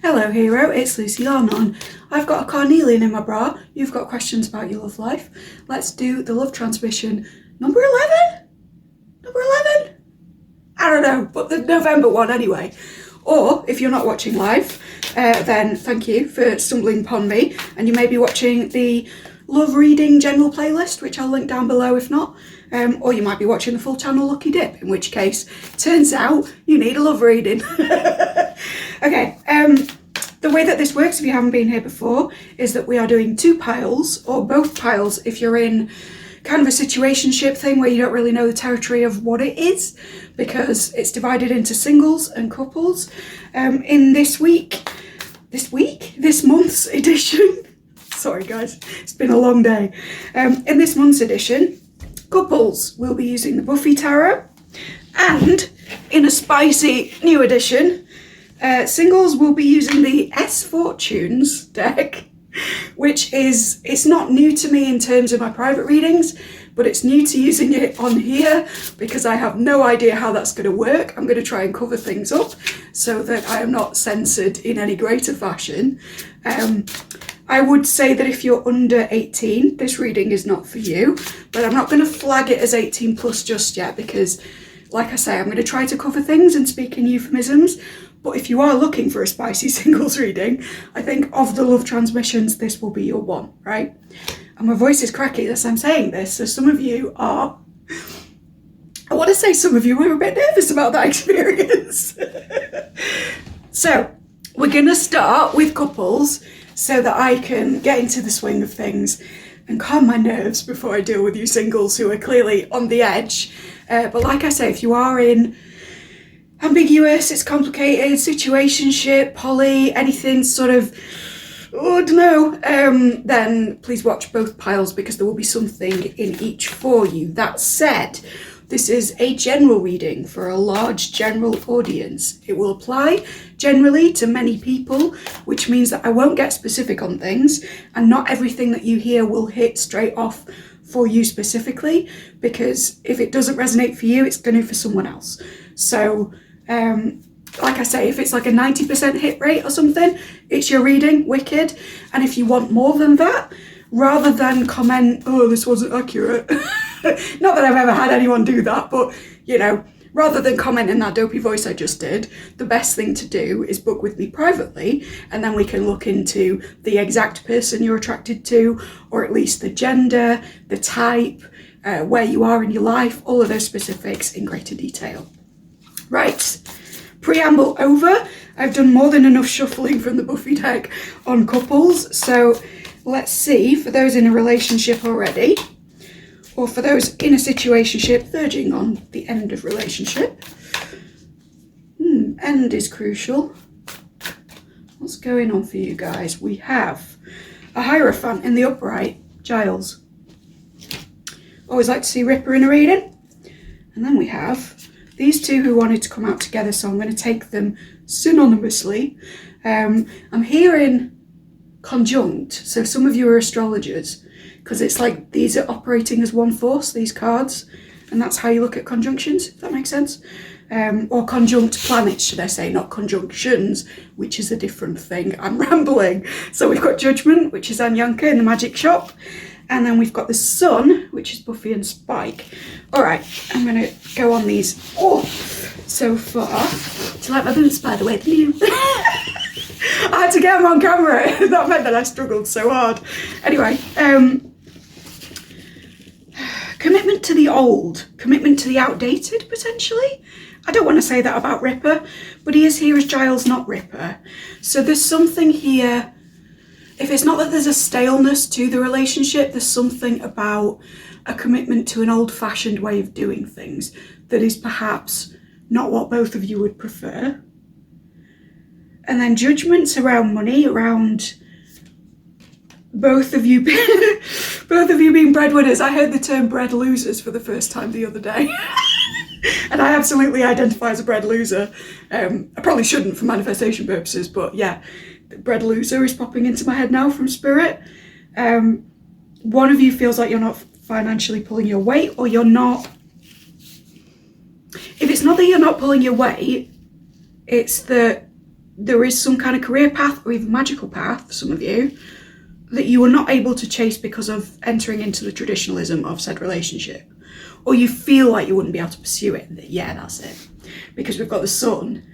Hello hero, it's Lucy Arnon. I've got a carnelian in my bra, you've got questions about your love life. Let's do the love transmission number 11? Number 11? I don't know, but the November one anyway. Or, if you're not watching live, then thank you for stumbling upon me, and you may be watching the love reading general playlist, which I'll link down below if not. Or you might be watching the full channel Lucky Dip, in which case, turns out you need a love reading. Okay, the way that this works, if you haven't been here before, is that we are doing two piles, or both piles if you're in kind of a situationship thing where you don't really know the territory of what it is, because it's divided into singles and couples. In this month's edition, sorry guys, it's been a long day. In this month's edition, couples will be using the Buffy tarot, and in a spicy new edition, singles will be using the S Fortunes deck, which is, it's not new to me in terms of my private readings, but it's new to using it on here because I have no idea how that's going to work. I'm going to try and cover things up so that I am not censored in any greater fashion. I would say that if you're under 18, this reading is not for you, but I'm not going to flag it as 18 plus just yet because, like I say, I'm going to try to cover things and speak in euphemisms. But if you are looking for a spicy singles reading, I think of the love transmissions, this will be your one, right? And my voice is cracky as I'm saying this, so some of you are, I want to say some of you are a bit nervous about that experience. So we're going to start with couples so that I can get into the swing of things and calm my nerves before I deal with you singles who are clearly on the edge. But like I say, if you are in ambiguous, it's complicated, situationship, poly, anything sort of, oh, I don't know, then please watch both piles because there will be something in each for you. That said, this is a general reading for a large general audience. It will apply generally to many people, which means that I won't get specific on things, and not everything that you hear will hit straight off for you specifically, because if it doesn't resonate for you, it's going to for someone else. So, like I say, if it's like a 90% hit rate or something, it's your reading, wicked. And if you want more than that, rather than comment, oh, this wasn't accurate, not that I've ever had anyone do that, but, you know, rather than comment in that dopey voice I just did, the best thing to do is book with me privately, and then we can look into the exact person you're attracted to, or at least the gender, the type, where you are in your life, all of those specifics in greater detail. Right, preamble over. I've done more than enough shuffling from the Buffy deck on couples, so let's see, for those in a relationship already, or for those in a situationship verging on the end of relationship. End is crucial. What's going on for you guys? We have a Hierophant in the upright, Giles. Always like to see Ripper in a reading. And then we have these two who wanted to come out together, so I'm going to take them synonymously. I'm hearing conjunct, so some of you are astrologers, because it's like these are operating as one force, these cards, and that's how you look at conjunctions, if that makes sense. Or conjunct planets, should I say, not conjunctions, which is a different thing. I'm rambling. So we've got Judgment, which is Anyanka in the magic shop, and then we've got the Sun, which is Buffy and Spike. All right, I'm going to go on these so far. Do you like my boots, by the way? The new. I had to get them on camera. That meant that I struggled so hard. Anyway, commitment to the old, commitment to the outdated, potentially. I don't want to say that about Ripper, but he is here as Giles, not Ripper. So there's something here. If it's not that there's a staleness to the relationship, there's something about a commitment to an old-fashioned way of doing things that is perhaps not what both of you would prefer. And then judgments around money, around both of you being breadwinners. I heard the term bread losers for the first time the other day. And I absolutely identify as a bread loser. I probably shouldn't for manifestation purposes, but yeah. Bread loser is popping into my head now from Spirit. One of you feels like you're not financially pulling your weight, or you're not. If it's not that you're not pulling your weight, it's that there is some kind of career path or even magical path for some of you that you are not able to chase because of entering into the traditionalism of said relationship, or you feel like you wouldn't be able to pursue it, and that, yeah, that's it, because we've got the sun.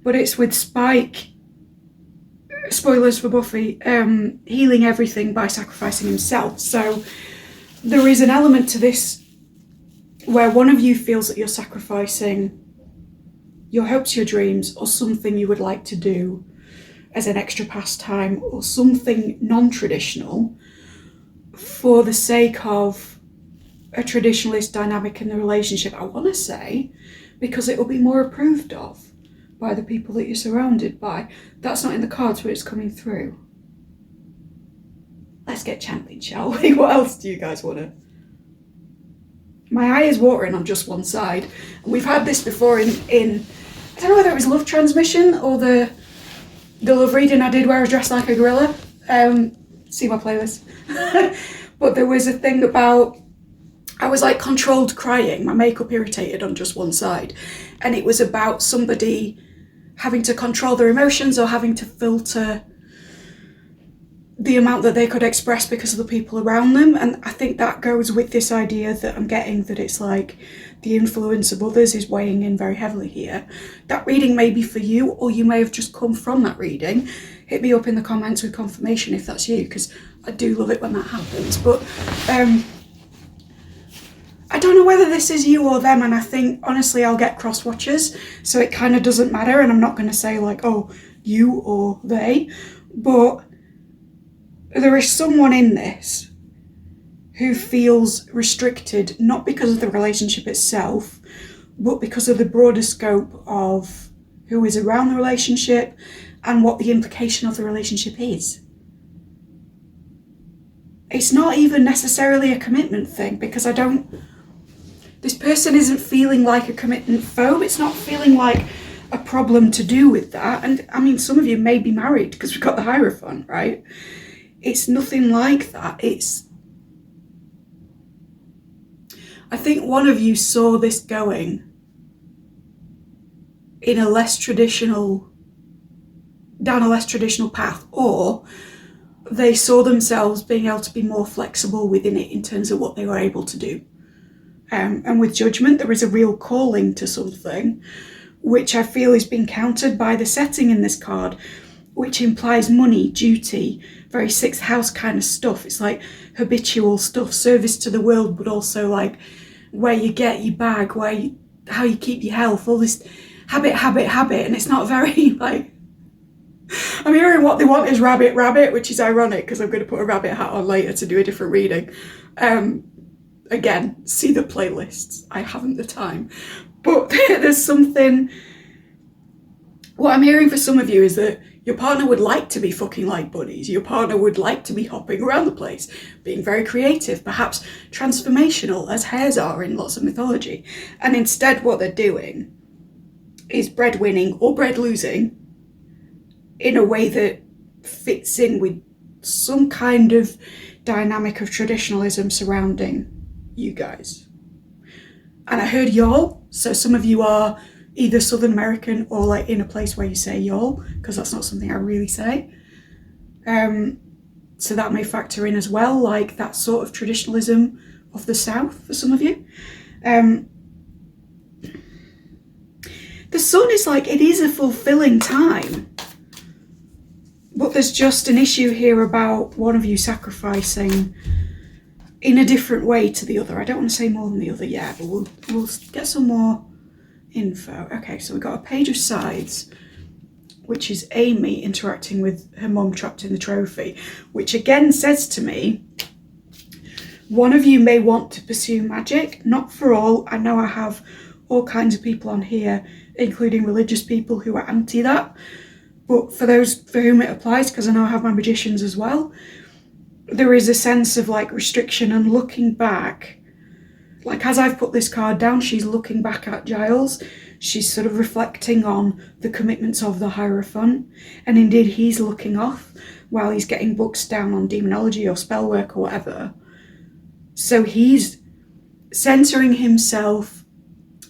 But it's with Spike, spoilers for Buffy, healing everything by sacrificing himself. So there is an element to this where one of you feels that you're sacrificing your hopes, your dreams, or something you would like to do as an extra pastime, or something non-traditional, for the sake of a traditionalist dynamic in the relationship, I want to say, because it will be more approved of by the people that you're surrounded by. That's not in the cards, but it's coming through. Let's get chanting, shall we? What else do you guys want to... My eye is watering on just one side. And we've had this before in I don't know whether it was Love Transmission or the love reading I did where I was dressed like a gorilla. See my playlist. But there was a thing about, I was like controlled crying, my makeup irritated on just one side. And it was about somebody having to control their emotions or having to filter the amount that they could express because of the people around them. And I think that goes with this idea that I'm getting, that it's like the influence of others is weighing in very heavily here. That reading may be for you, or you may have just come from that reading. Hit me up in the comments with confirmation if that's you, because I do love it when that happens. But I don't know whether this is you or them, and I think honestly I'll get cross watchers, so it kind of doesn't matter, and I'm not going to say like, oh, you or they, but there is someone in this who feels restricted, not because of the relationship itself, but because of the broader scope of who is around the relationship and what the implication of the relationship is. It's not even necessarily a commitment thing, because this person isn't feeling like a commitment phobe. It's not feeling like a problem to do with that. And I mean, some of you may be married because we've got the Hierophant, right? It's nothing like that. I think one of you saw this going in a less traditional, down a less traditional path, or they saw themselves being able to be more flexible within it in terms of what they were able to do. And with Judgment, there is a real calling to something, which I feel is being countered by the setting in this card, which implies money, duty, very sixth house kind of stuff. It's like habitual stuff, service to the world, but also like where you get your bag, how you keep your health, all this habit. And it's not very like, I'm hearing what they want is rabbit, which is ironic because I'm going to put a rabbit hat on later to do a different reading. Again, see the playlists. I haven't the time. But there's something, what I'm hearing for some of you is that your partner would like to be fucking like bunnies. Your partner would like to be hopping around the place, being very creative, perhaps transformational, as hares are in lots of mythology. And instead what they're doing is breadwinning or bread losing in a way that fits in with some kind of dynamic of traditionalism surrounding you guys. And I heard y'all, so some of you are either Southern American or like in a place where you say y'all, because that's not something I really say. So that may factor in as well, like that sort of traditionalism of the South for some of you. The sun is like, it is a fulfilling time, but there's just an issue here about one of you sacrificing in a different way to the other. I don't want to say more than the other yet, but we'll get some more info. Okay, so we've got a page of sides, which is Amy interacting with her mum trapped in the trophy, which again says to me, one of you may want to pursue magic, not for all. I know I have all kinds of people on here, including religious people who are anti that, but for those for whom it applies, because I know I have my magicians as well, there is a sense of like restriction and looking back. Like as I've put this card down, she's looking back at Giles. She's sort of reflecting on the commitments of the Hierophant. And indeed, he's looking off while he's getting books down on demonology or spellwork or whatever. So he's centering himself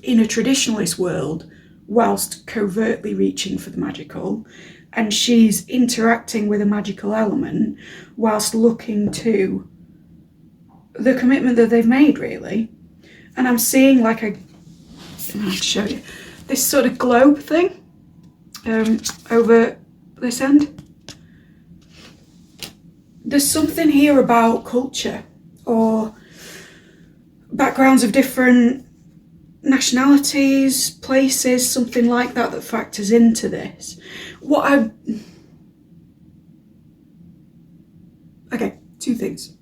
in a traditionalist world whilst covertly reaching for the magical, and she's interacting with a magical element whilst looking to the commitment that they've made, really. And I'm seeing like I'll show you this sort of globe thing over this end. There's something here about culture or backgrounds of different nationalities, places, something like that factors into this. Okay, two things.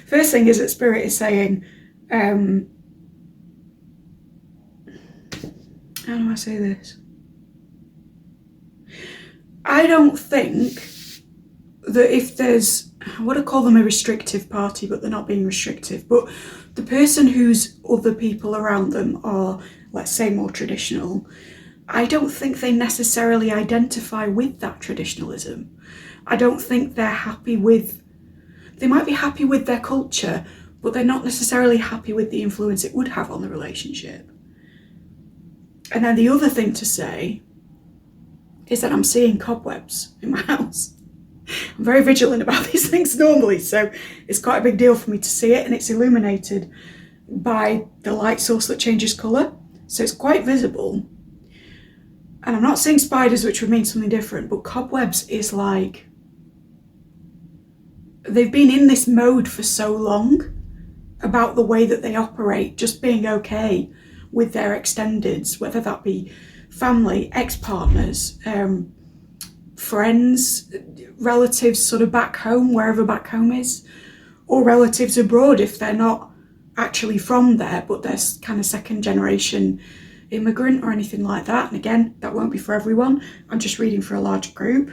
First thing is that Spirit is saying, how do I say this? I don't think that if there's, I want to call them a restrictive party, but they're not being restrictive, but the person whose other people around them are, let's say, more traditional, I don't think they necessarily identify with that traditionalism. I don't think they're happy with, they might be happy with their culture, but they're not necessarily happy with the influence it would have on the relationship. And then the other thing to say is that I'm seeing cobwebs in my house. I'm very vigilant about these things normally, so it's quite a big deal for me to see it, and it's illuminated by the light source that changes colour, so it's quite visible. And I'm not seeing spiders, which would mean something different, but cobwebs is like, they've been in this mode for so long about the way that they operate, just being okay with their extendeds, whether that be family, ex-partners, friends, relatives sort of back home, wherever back home is, or relatives abroad if they're not actually from there, but they're kind of second generation immigrant or anything like that. And again, that won't be for everyone. I'm just reading for a large group.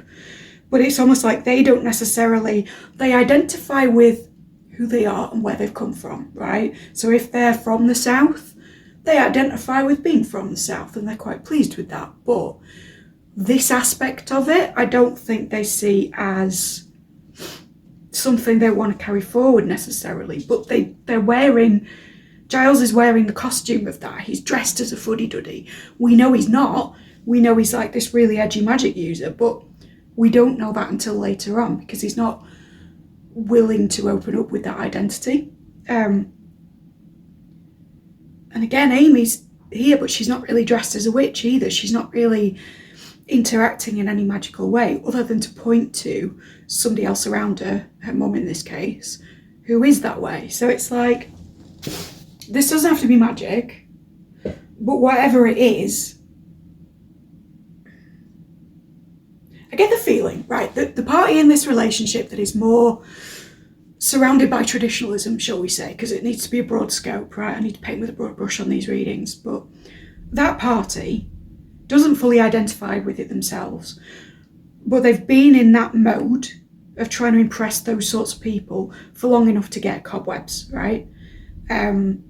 But it's almost like they don't necessarily, they identify with who they are and where they've come from, right? So if they're from the South, they identify with being from the South and they're quite pleased with that. But this aspect of it, I don't think they see as something they want to carry forward necessarily. But they're wearing, Giles is wearing the costume of that. He's dressed as a fuddy-duddy. We know he's not. We know he's like this really edgy magic user, but we don't know that until later on because he's not willing to open up with that identity. And again, Amy's here, but she's not really dressed as a witch either. She's not really interacting in any magical way other than to point to somebody else around her mum in this case, who is that way. So it's like, this doesn't have to be magic, but whatever it is, I get the feeling, right, that the party in this relationship that is more surrounded by traditionalism, shall we say, because it needs to be a broad scope, right? I need to paint with a broad brush on these readings, but that party doesn't fully identify with it themselves, but they've been in that mode of trying to impress those sorts of people for long enough to get cobwebs, right? And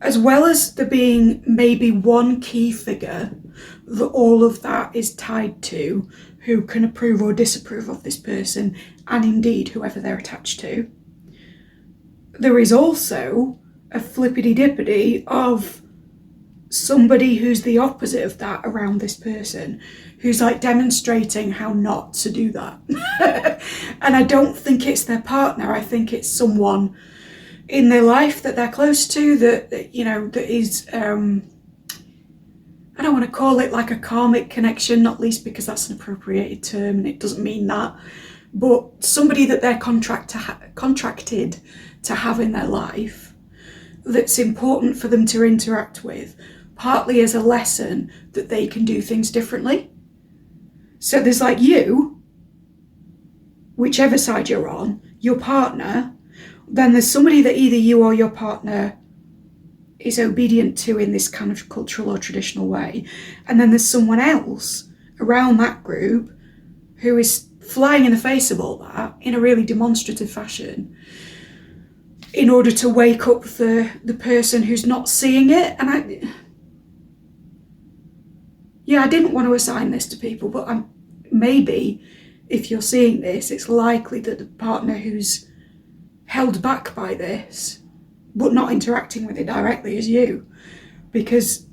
as well as there being maybe one key figure that all of that is tied to, who can approve or disapprove of this person, and indeed whoever they're attached to, there is also a flippity-dippity of somebody who's the opposite of that around this person, who's like demonstrating how not to do that. And I don't think it's their partner. I think it's someone in their life that they're close to, that you know, that is, I don't want to call it like a karmic connection, not least because that's an appropriated term and it doesn't mean that, but somebody that they're contracted to have in their life that's important for them to interact with, partly as a lesson that they can do things differently. So there's like you, whichever side you're on, your partner, then there's somebody that either you or your partner is obedient to in this kind of cultural or traditional way, and then there's someone else around that group who is flying in the face of all that in a really demonstrative fashion in order to wake up the person who's not seeing it. And I didn't want to assign this to people, but maybe if you're seeing this, it's likely that the partner who's held back by this but not interacting with it directly as you, because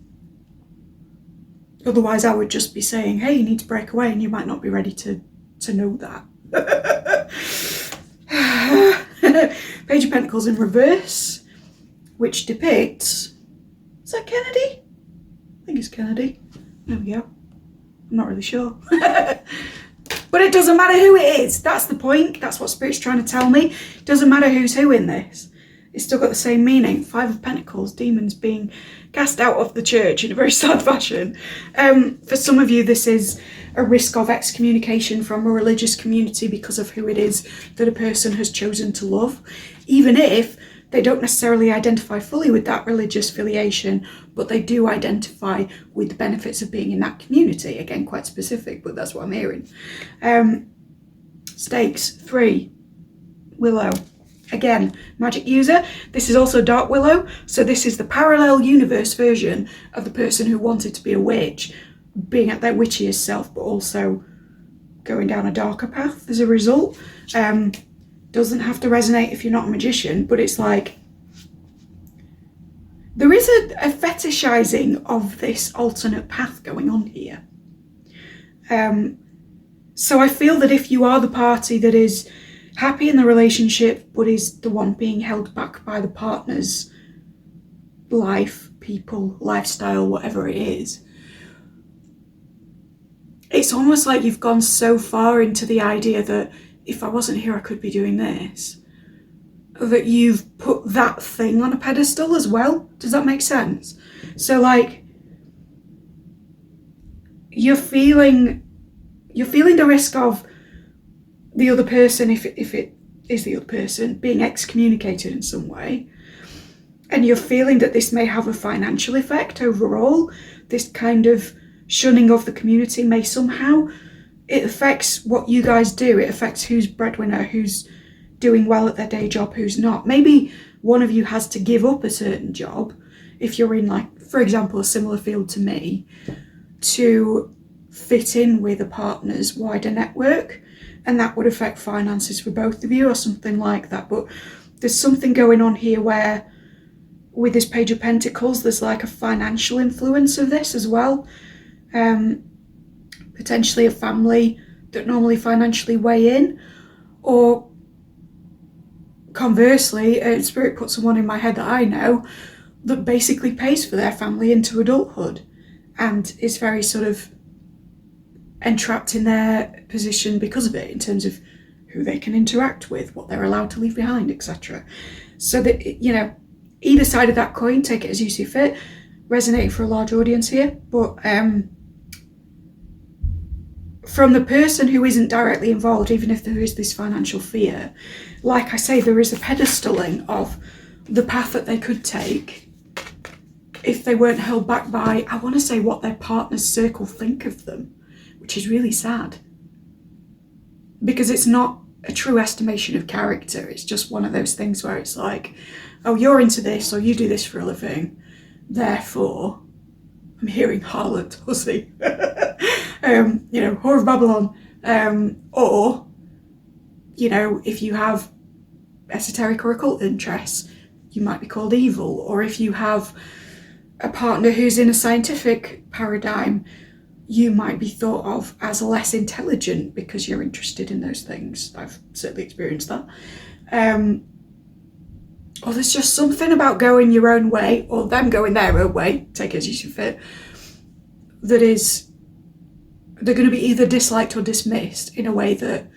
otherwise I would just be saying, hey, you need to break away, and you might not be ready to know that. Page of Pentacles in reverse, which depicts, is that Kennedy? I think it's Kennedy. There we go. I'm not really sure. But it doesn't matter who it is. That's the point. That's what Spirit's trying to tell me. It doesn't matter who's who in this. It's still got the same meaning. 5 of Pentacles, demons being cast out of the church in a very sad fashion. For some of you, this is a risk of excommunication from a religious community because of who it is that a person has chosen to love, even if they don't necessarily identify fully with that religious affiliation, but they do identify with the benefits of being in that community. Again, quite specific, but that's what I'm hearing. Stakes, 3, Willow. Again, magic user. This is also Dark Willow, so this is the parallel universe version of the person who wanted to be a witch, being at their witchiest self, but also going down a darker path as a result. Doesn't have to resonate if you're not a magician, but it's like there is a fetishizing of this alternate path going on here. So I feel that if you are the party that is happy in the relationship, but is the one being held back by the partner's life, people, lifestyle, whatever it is, it's almost like you've gone so far into the idea that if I wasn't here, I could be doing this, that you've put that thing on a pedestal as well. Does that make sense? So like, you're feeling the risk of the other person, if it is the other person, being excommunicated in some way. And you're feeling that this may have a financial effect overall. This kind of shunning of the community may somehow, it affects what you guys do. It affects who's breadwinner, who's doing well at their day job, who's not. Maybe one of you has to give up a certain job, if you're in, like, for example, a similar field to me, to fit in with a partner's wider network. And that would affect finances for both of you or something like that. But there's something going on here where with this Page of Pentacles, there's like a financial influence of this as well. Potentially a family that normally financially weigh in, or conversely, Spirit put someone in my head that I know that basically pays for their family into adulthood and is very sort of entrapped in their position because of it, in terms of who they can interact with, what they're allowed to leave behind, etc. So that, you know, either side of that coin, take it as you see fit, resonating for a large audience here. But from the person who isn't directly involved, even if there is this financial fear, like I say, there is a pedestaling of the path that they could take if they weren't held back by, I want to say, what their partner's circle think of them, which is really sad. Because it's not a true estimation of character. It's just one of those things where it's like, oh, you're into this, or you do this for a living, therefore, I'm hearing harlot, hussy, you know, whore of Babylon, or, you know, if you have esoteric or occult interests, you might be called evil. Or if you have a partner who's in a scientific paradigm, you might be thought of as less intelligent because you're interested in those things. I've certainly experienced that. Or there's just something about going your own way, or them going their own way, take it as you see fit, that is, they're going to be either disliked or dismissed in a way that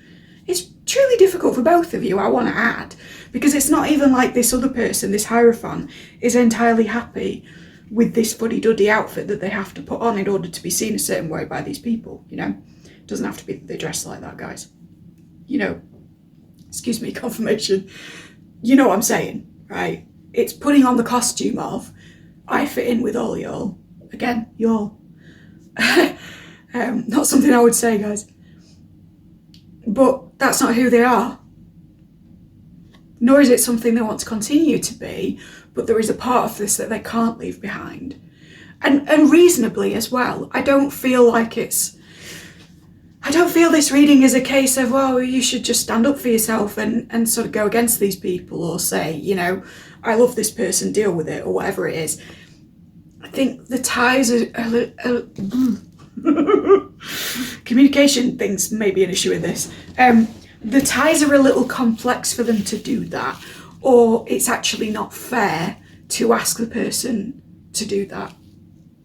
is truly difficult for both of you, I want to add. Because it's not even like this other person, this Hierophant, is entirely happy with this fuddy-duddy outfit that they have to put on in order to be seen a certain way by these people, you know? It doesn't have to be that they dress like that, guys. You know, excuse me, confirmation. You know what I'm saying, right? It's putting on the costume of, I fit in with all y'all. Again, y'all. Not something I would say, guys. But that's not who they are. Nor is it something they want to continue to be, but there is a part of this that they can't leave behind. And reasonably as well. I don't feel this reading is a case of, well, you should just stand up for yourself and sort of go against these people, or say, you know, I love this person, deal with it, or whatever it is. I think the ties are communication things may be an issue with this. The ties are a little complex for them to do that, or it's actually not fair to ask the person to do that.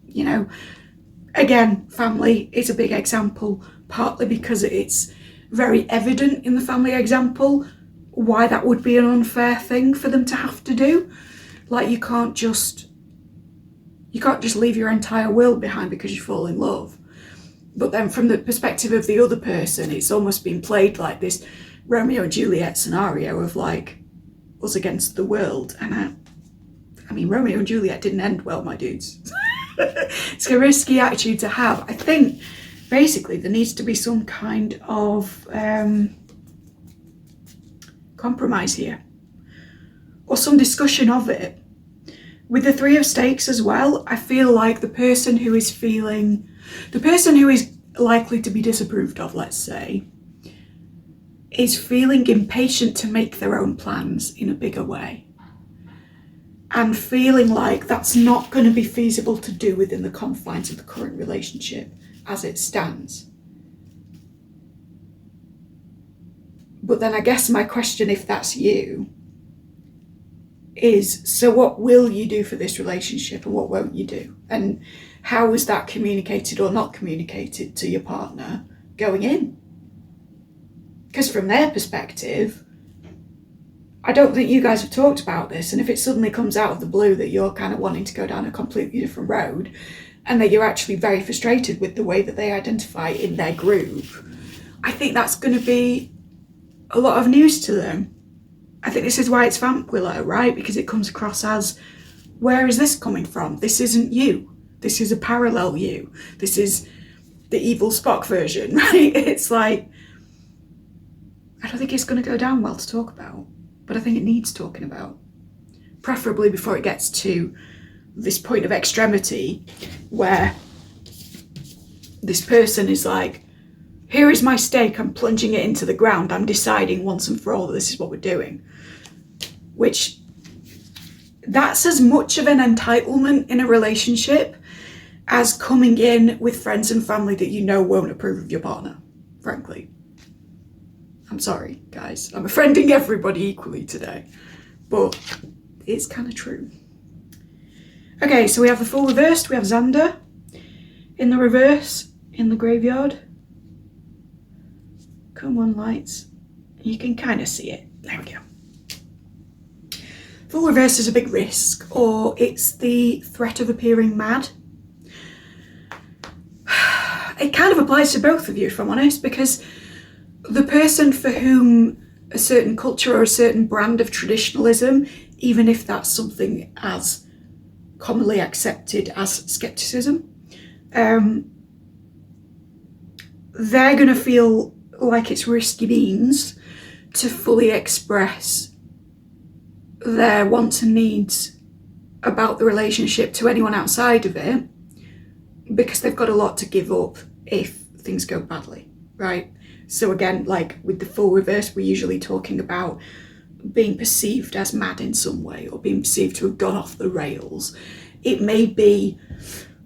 You know, again, family is a big example, partly because it's very evident in the family example why that would be an unfair thing for them to have to do. Like, you can't just leave your entire world behind because you fall in love. But then from the perspective of the other person, it's almost been played like this Romeo and Juliet scenario of like us against the world. And I mean, Romeo and Juliet didn't end well, my dudes. It's a risky attitude to have. I think basically there needs to be some kind of compromise here, or some discussion of it. With the Three of Stakes as well, I feel like the person who is likely to be disapproved of, let's say, is feeling impatient to make their own plans in a bigger way, and feeling like that's not going to be feasible to do within the confines of the current relationship as it stands. But then I guess my question, if that's you, is, so what will you do for this relationship and what won't you do? And how is that communicated or not communicated to your partner going in? Because from their perspective, I don't think you guys have talked about this, and if it suddenly comes out of the blue that you're kind of wanting to go down a completely different road, and that you're actually very frustrated with the way that they identify in their group, I think that's going to be a lot of news to them. I think this is why it's Vamp Willow, right? Because it comes across as, where is this coming from? This isn't you. This is a parallel you. This is the evil Spock version, right? It's like, I don't think it's going to go down well to talk about, but I think it needs talking about. Preferably before it gets to this point of extremity where this person is like, here is my stake, I'm plunging it into the ground, I'm deciding once and for all that this is what we're doing. Which, that's as much of an entitlement in a relationship as coming in with friends and family that you know won't approve of your partner, frankly. I'm sorry, guys. I'm offending everybody equally today, but it's kind of true. Okay, so we have the Fool reversed, we have Xander in the reverse, in the graveyard. Come on, lights. You can kind of see it. There we go. Full reverse is a big risk, or it's the threat of appearing mad. It kind of applies to both of you, if I'm honest, because the person for whom a certain culture or a certain brand of traditionalism, even if that's something as commonly accepted as skepticism, they're going to feel like it's risky beans to fully express their wants and needs about the relationship to anyone outside of it, because they've got a lot to give up if things go badly, right? So again, like with the Full reverse, we're usually talking about being perceived as mad in some way, or being perceived to have gone off the rails. It may be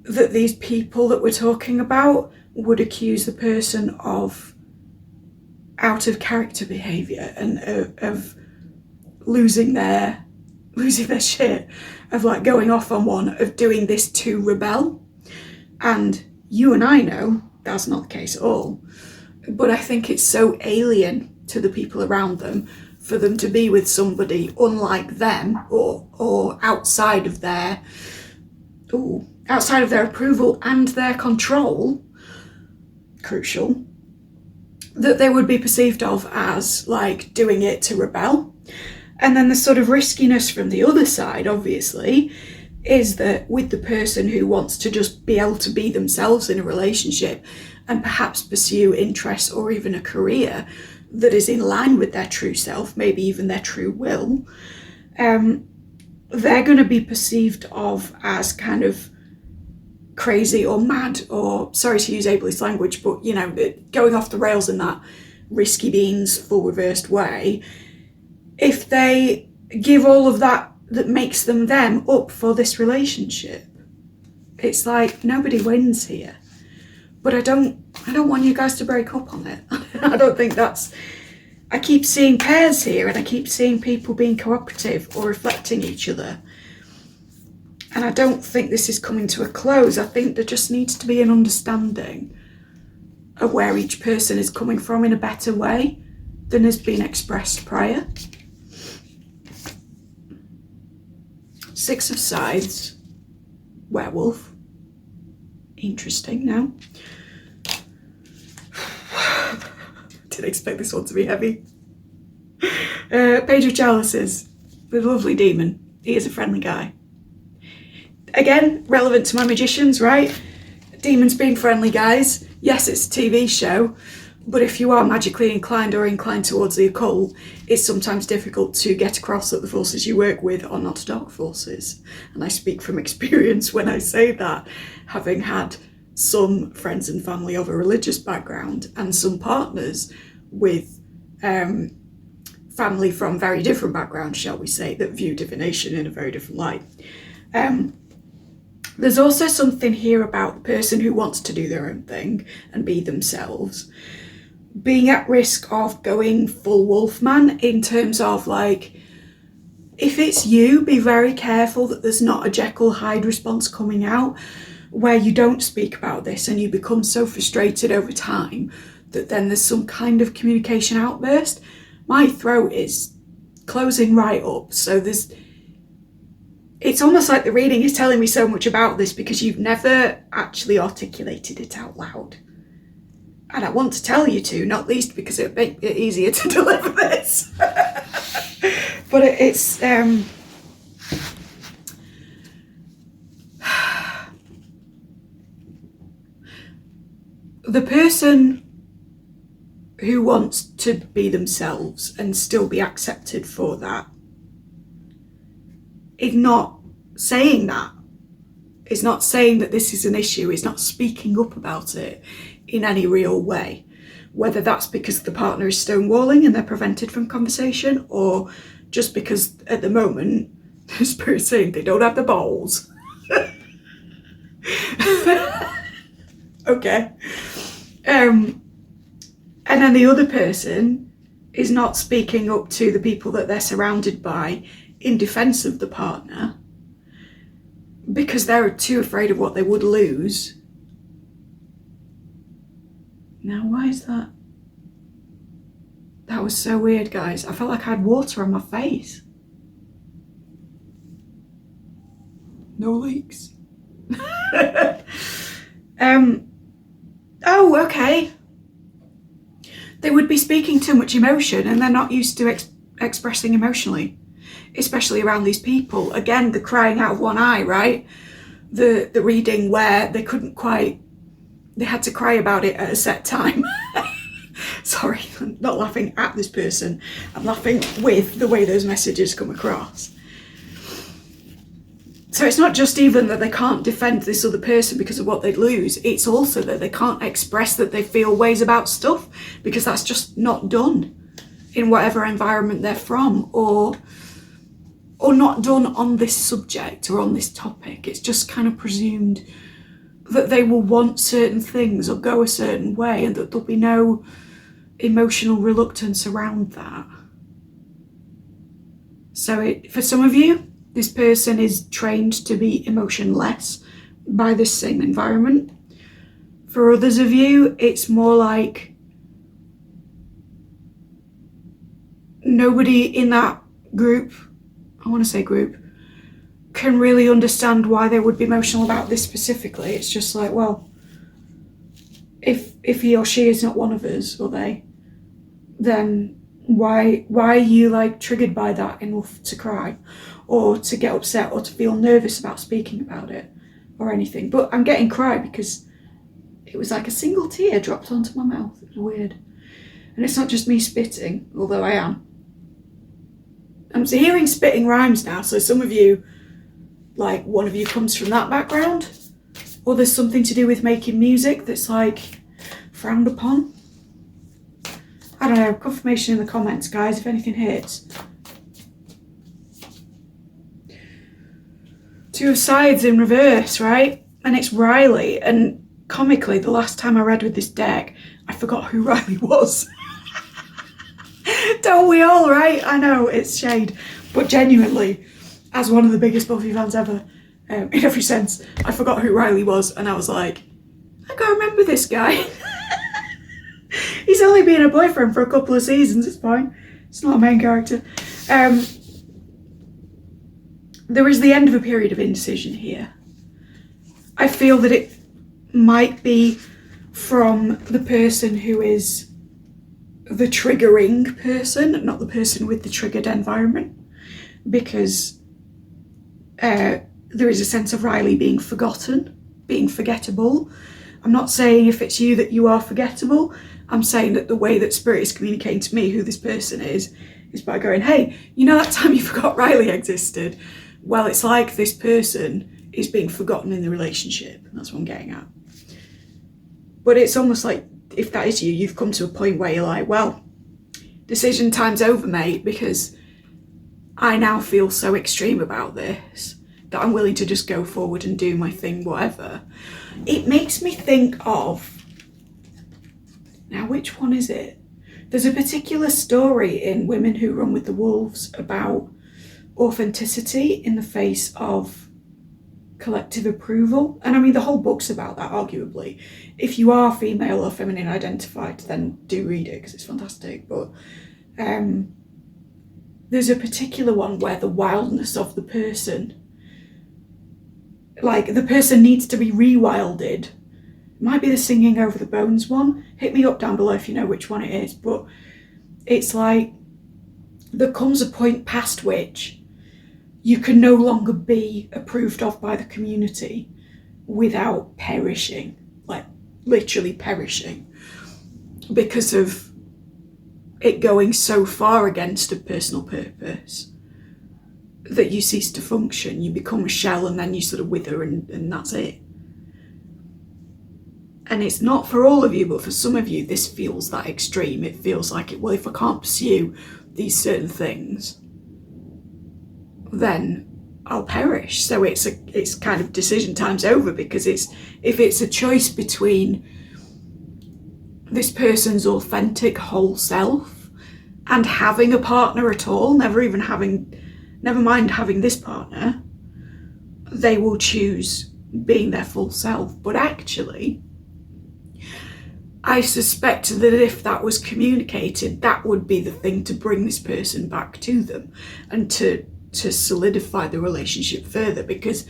that these people that we're talking about would accuse the person of out of character behaviour and of losing their shit, of like going off on one, of doing this to rebel. And you and I know that's not the case at all. But I think it's so alien to the people around them for them to be with somebody unlike them, or outside of their approval and their control, crucial, that they would be perceived of as like doing it to rebel. And then the sort of riskiness from the other side, obviously, is that with the person who wants to just be able to be themselves in a relationship and perhaps pursue interests or even a career that is in line with their true self, maybe even their true will, they're going to be perceived of as kind of crazy or mad, or, sorry to use ableist language, but, you know, going off the rails in that risky beans, full reversed way. If they give all of that that makes them up for this relationship. It's like nobody wins here. But I don't want you guys to break up on it. I don't think that's... I keep seeing pairs here, and I keep seeing people being cooperative or reflecting each other. And I don't think this is coming to a close. I think there just needs to be an understanding of where each person is coming from in a better way than has been expressed prior. Six of Scythes, werewolf. Interesting now. Didn't expect this one to be heavy. Page of Chalices, the lovely demon. He is a friendly guy. Again, relevant to my magicians, right? Demons being friendly guys. Yes, it's a TV show, but if you are magically inclined or inclined towards the occult, it's sometimes difficult to get across that the forces you work with are not dark forces. And I speak from experience when I say that, having had some friends and family of a religious background and some partners with family from very different backgrounds, shall we say, that view divination in a very different light. There's also something here about the person who wants to do their own thing and be themselves being at risk of going full wolfman, in terms of like, if it's you, be very careful that there's not a Jekyll Hyde response coming out where you don't speak about this and you become so frustrated over time that then there's some kind of communication outburst. My throat is closing right up, so it's almost like the reading is telling me so much about this because you've never actually articulated it out loud. And I want to tell you to, not least because it'd make it easier to deliver this. But it's... the person who wants to be themselves and still be accepted for that is not saying that. Is not saying that this is an issue. Is not speaking up about it in any real way. Whether that's because the partner is stonewalling and they're prevented from conversation, or just because at the moment the spirit's saying they don't have the balls. Okay. And then the other person is not speaking up to the people that they're surrounded by in defense of the partner because they're too afraid of what they would lose. Now, why is that? That was so weird, guys. I felt like I had water on my face. No leaks. Oh, okay. They would be speaking too much emotion and they're not used to expressing emotionally, especially around these people. Again, the crying out of one eye, right? The reading where they couldn't quite, they had to cry about it at a set time. Sorry, I'm not laughing at this person. I'm laughing with the way those messages come across. So it's not just even that they can't defend this other person because of what they'd lose. It's also that they can't express that they feel ways about stuff because that's just not done in whatever environment they're from, or not done on this subject or on this topic. It's just kind of presumed that they will want certain things or go a certain way and that there'll be no emotional reluctance around that. So for some of you, this person is trained to be emotionless by this same environment. For others of you, it's more like nobody in that group, I want to say group, can really understand why they would be emotional about this specifically. It's just like, well, if he or she is not one of us, or they, then why are you like triggered by that enough to cry or to get upset or to feel nervous about speaking about it or anything? But I'm getting cry because it was like a single tear dropped onto my mouth. It was weird. And it's not just me spitting, although I am. I'm hearing spitting rhymes now, so some of you, like one of you comes from that background, or there's something to do with making music that's like frowned upon. I don't know, confirmation in the comments, guys, if anything hits. two of sides in reverse, right? And it's Riley. And comically, the last time I read with this deck, I forgot who Riley was. Don't we all, right? I know, it's shade. But genuinely, as one of the biggest Buffy fans ever, in every sense, I forgot who Riley was. And I was like, I can't remember this guy. He's only been a boyfriend for a couple of seasons, it's fine. It's not a main character. There is the end of a period of indecision here. I feel that it might be from the person who is the triggering person, not the person with the triggered environment, because there is a sense of Riley being forgotten, being forgettable. I'm not saying if it's you that you are forgettable. I'm saying that the way that Spirit is communicating to me who this person is by going, hey, you know that time you forgot Riley existed? Well, it's like this person is being forgotten in the relationship. That's what I'm getting at. But it's almost like, if that is you, you've come to a point where you're like, well, decision time's over, mate, because I now feel so extreme about this that I'm willing to just go forward and do my thing, whatever. It makes me think of, now which one is it? There's a particular story in Women Who Run with the Wolves about authenticity in the face of collective approval. And I mean, the whole book's about that, arguably. If you are female or feminine identified, then do read it because it's fantastic. But there's a particular one where the wildness of the person, like the person needs to be rewilded. It might be the Singing Over the Bones one. Hit me up down below if you know which one it is. But it's like there comes a point past which you can no longer be approved of by the community without perishing, like literally perishing, because of it going so far against a personal purpose that you cease to function. You become a shell and then you sort of wither and that's it. And it's not for all of you, but for some of you, this feels that extreme. It feels like, well, if I can't pursue these certain things, then I'll perish. So it's kind of decision time's over, because if it's a choice between this person's authentic whole self and having a partner at all, never mind having this partner, they will choose being their full self. But actually, I suspect that if that was communicated, that would be the thing to bring this person back to them and to solidify the relationship further, because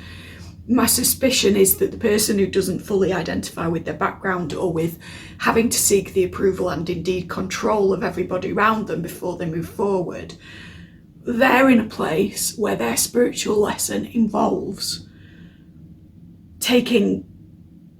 my suspicion is that the person who doesn't fully identify with their background or with having to seek the approval and indeed control of everybody around them before they move forward, they're in a place where their spiritual lesson involves taking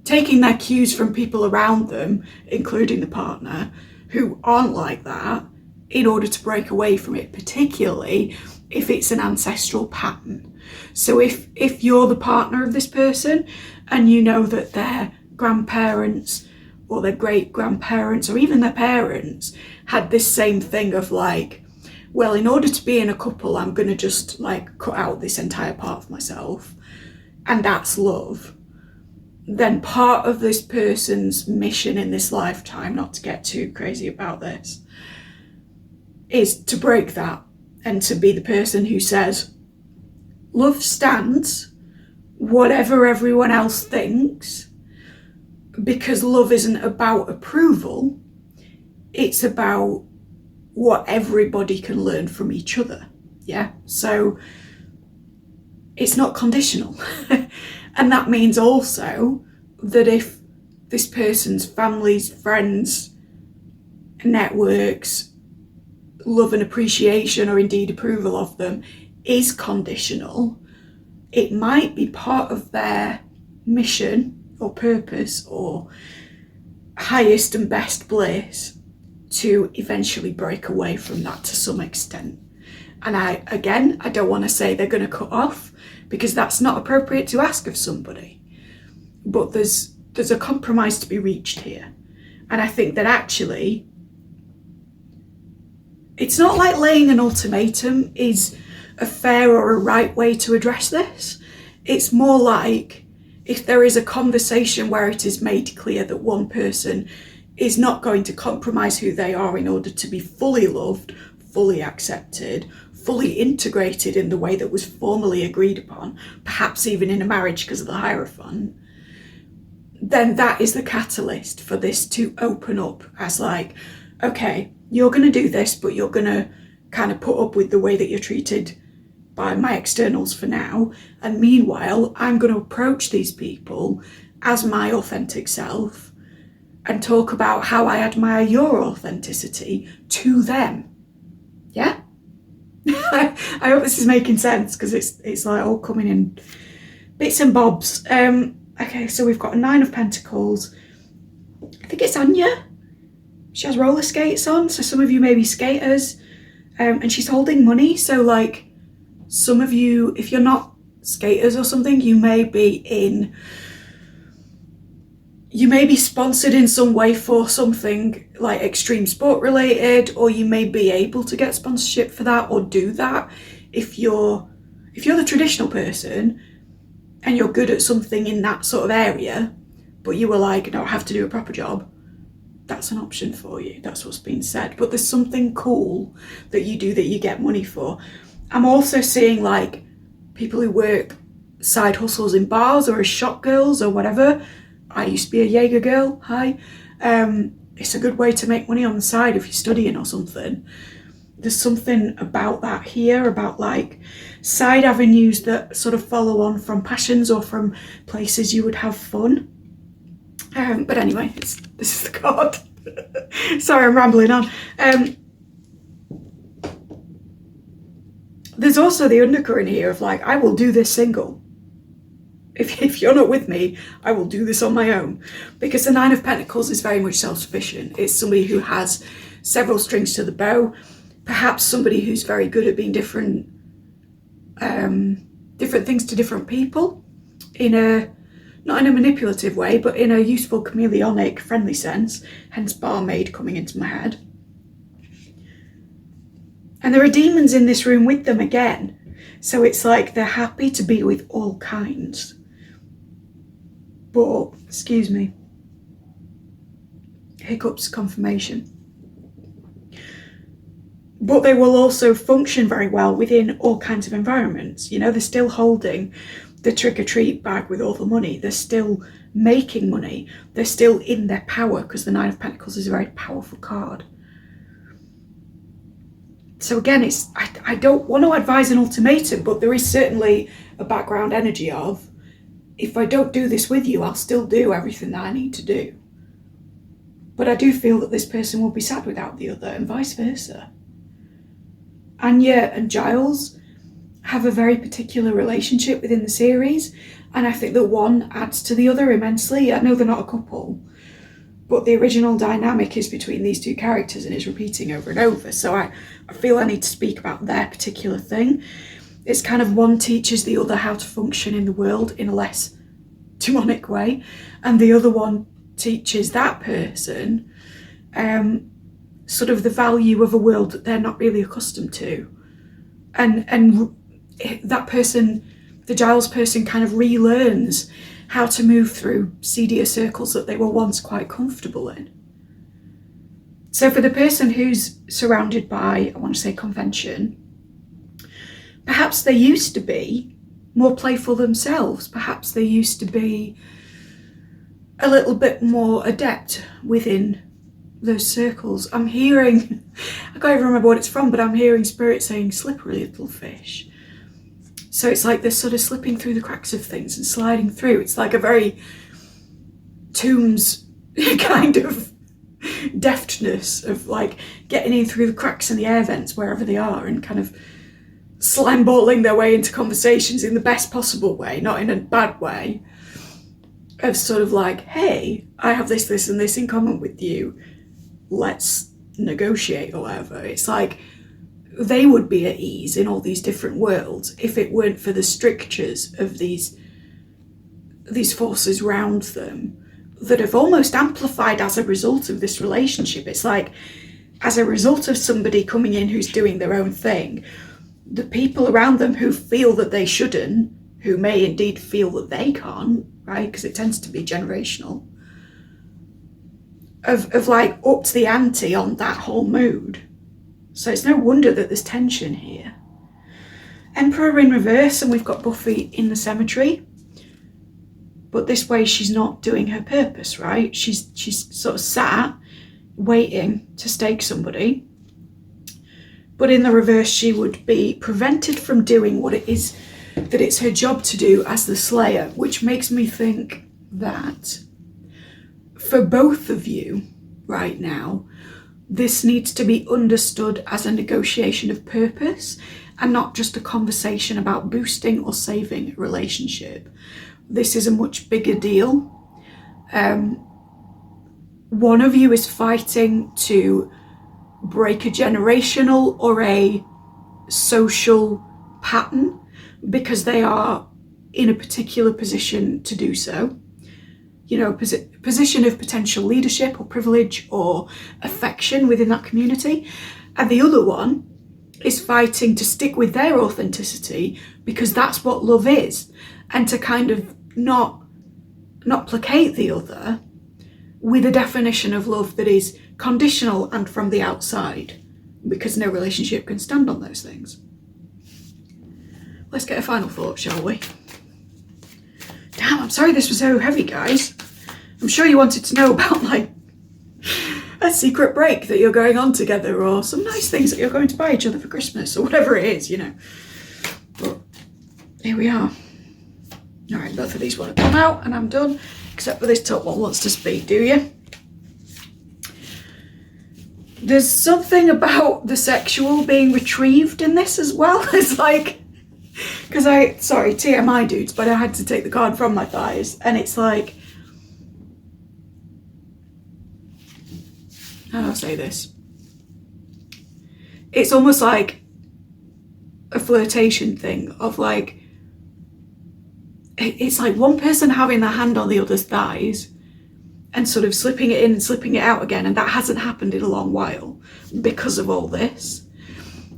their cues from people around them, including the partner, who aren't like that, in order to break away from it, particularly if it's an ancestral pattern. So if you're the partner of this person and you know that their grandparents or their great-grandparents or even their parents had this same thing of like, well, in order to be in a couple, I'm going to just like cut out this entire part of myself, and that's love, then part of this person's mission in this lifetime, not to get too crazy about this, is to break that and to be the person who says, love stands, whatever everyone else thinks, because love isn't about approval, it's about what everybody can learn from each other. Yeah, so it's not conditional. And that means also that if this person's families, friends, networks, love and appreciation or indeed approval of them is conditional, it might be part of their mission or purpose or highest and best bliss to eventually break away from that to some extent. And I don't want to say they're going to cut off, because that's not appropriate to ask of somebody. But there's a compromise to be reached here. And I think that actually, it's not like laying an ultimatum is a fair or a right way to address this. It's more like if there is a conversation where it is made clear that one person is not going to compromise who they are in order to be fully loved, fully accepted, fully integrated in the way that was formally agreed upon, perhaps even in a marriage because of the Hierophant, then that is the catalyst for this to open up as like, okay, you're going to do this, but you're going to kind of put up with the way that you're treated by my externals for now. And meanwhile, I'm going to approach these people as my authentic self and talk about how I admire your authenticity to them. Yeah? I hope this is making sense, because it's like all coming in bits and bobs. Okay, so we've got a 9 of Pentacles. I think it's Anya. She has roller skates on, so some of you may be skaters. And she's holding money, so like some of you, if you're not skaters or something, you may be sponsored in some way for something like extreme sport related, or you may be able to get sponsorship for that or do that. If you're the traditional person and you're good at something in that sort of area, but you were like, no, I have to do a proper job, that's an option for you. That's what's been said. But there's something cool that you do that you get money for. I'm also seeing like people who work side hustles in bars or as shop girls or whatever. I used to be a Jaeger girl. Hi. It's a good way to make money on the side if you're studying or something. There's something about that here, about like side avenues that sort of follow on from passions or from places you would have fun. But anyway, this is the card. Sorry, I'm rambling on. There's also the undercurrent here of like, I will do this single. If you're not with me, I will do this on my own. Because the 9 of Pentacles is very much self-sufficient. It's somebody who has several strings to the bow. Perhaps somebody who's very good at being different things to different people not in a manipulative way, but in a useful, chameleonic, friendly sense, hence barmaid coming into my head. And there are demons in this room with them again. So it's like they're happy to be with all kinds. But, excuse me, hiccups, confirmation. But they will also function very well within all kinds of environments. You know, they're still holding the trick-or-treat bag with all the money. They're still making money. They're still in their power, because the 9 of Pentacles is a very powerful card. So again, I don't want to advise an ultimatum, but there is certainly a background energy of, if I don't do this with you, I'll still do everything that I need to do. But I do feel that this person will be sad without the other, and vice versa. Anya and Giles have a very particular relationship within the series, and I think that one adds to the other immensely. I know they're not a couple, but the original dynamic is between these two characters and is repeating over and over. So I feel I need to speak about their particular thing. It's kind of one teaches the other how to function in the world in a less demonic way, and the other one teaches that person sort of the value of a world that they're not really accustomed to. And that person, the Giles person, kind of relearns how to move through seedier circles that they were once quite comfortable in. So for the person who's surrounded by, I want to say, convention, perhaps they used to be more playful themselves. Perhaps they used to be a little bit more adept within those circles. I'm hearing, I can't even remember what it's from, but I'm hearing Spirit saying slippery little fish. So it's like they're sort of slipping through the cracks of things and sliding through. It's like a very Tombs kind of deftness of like getting in through the cracks in the air vents wherever they are and kind of slime balling their way into conversations in the best possible way, not in a bad way, of sort of like, hey, I have this, this and this in common with you, let's negotiate or whatever. It's like they would be at ease in all these different worlds if it weren't for the strictures of these forces round them that have almost amplified as a result of this relationship. It's like, as a result of somebody coming in who's doing their own thing, the people around them who feel that they shouldn't who may indeed feel that they can't, right? Because it tends to be generational, of like upped the ante on that whole mood. So it's no wonder that there's tension here. Emperor in reverse, and we've got Buffy in the cemetery. But this way she's not doing her purpose, right? She's sort of sat waiting to stake somebody. But in the reverse, she would be prevented from doing what it is that it's her job to do as the Slayer, which makes me think that for both of you right now, this needs to be understood as a negotiation of purpose and not just a conversation about boosting or saving a relationship. This is a much bigger deal. One of you is fighting to break a generational or a social pattern because they are in a particular position to do so. You know, position of potential leadership or privilege or affection within that community. And the other one is fighting to stick with their authenticity because that's what love is, and to kind of not placate the other with a definition of love that is conditional and from the outside, because no relationship can stand on those things. Let's get a final thought, shall we? Damn, I'm sorry this was so heavy, guys. I'm sure you wanted to know about like a secret break that you're going on together, or some nice things that you're going to buy each other for Christmas, or whatever it is, you know. But here we are. All right, both of these want to come out and I'm done, except for this top one wants to speak, do you? There's something about the sexual being retrieved in this as well. It's like, because sorry, TMI dudes, but I had to take the card from my thighs, and it's like, how do I say this? It's almost like a flirtation thing of like, it's like one person having their hand on the other's thighs and sort of slipping it in and slipping it out again, and that hasn't happened in a long while because of all this.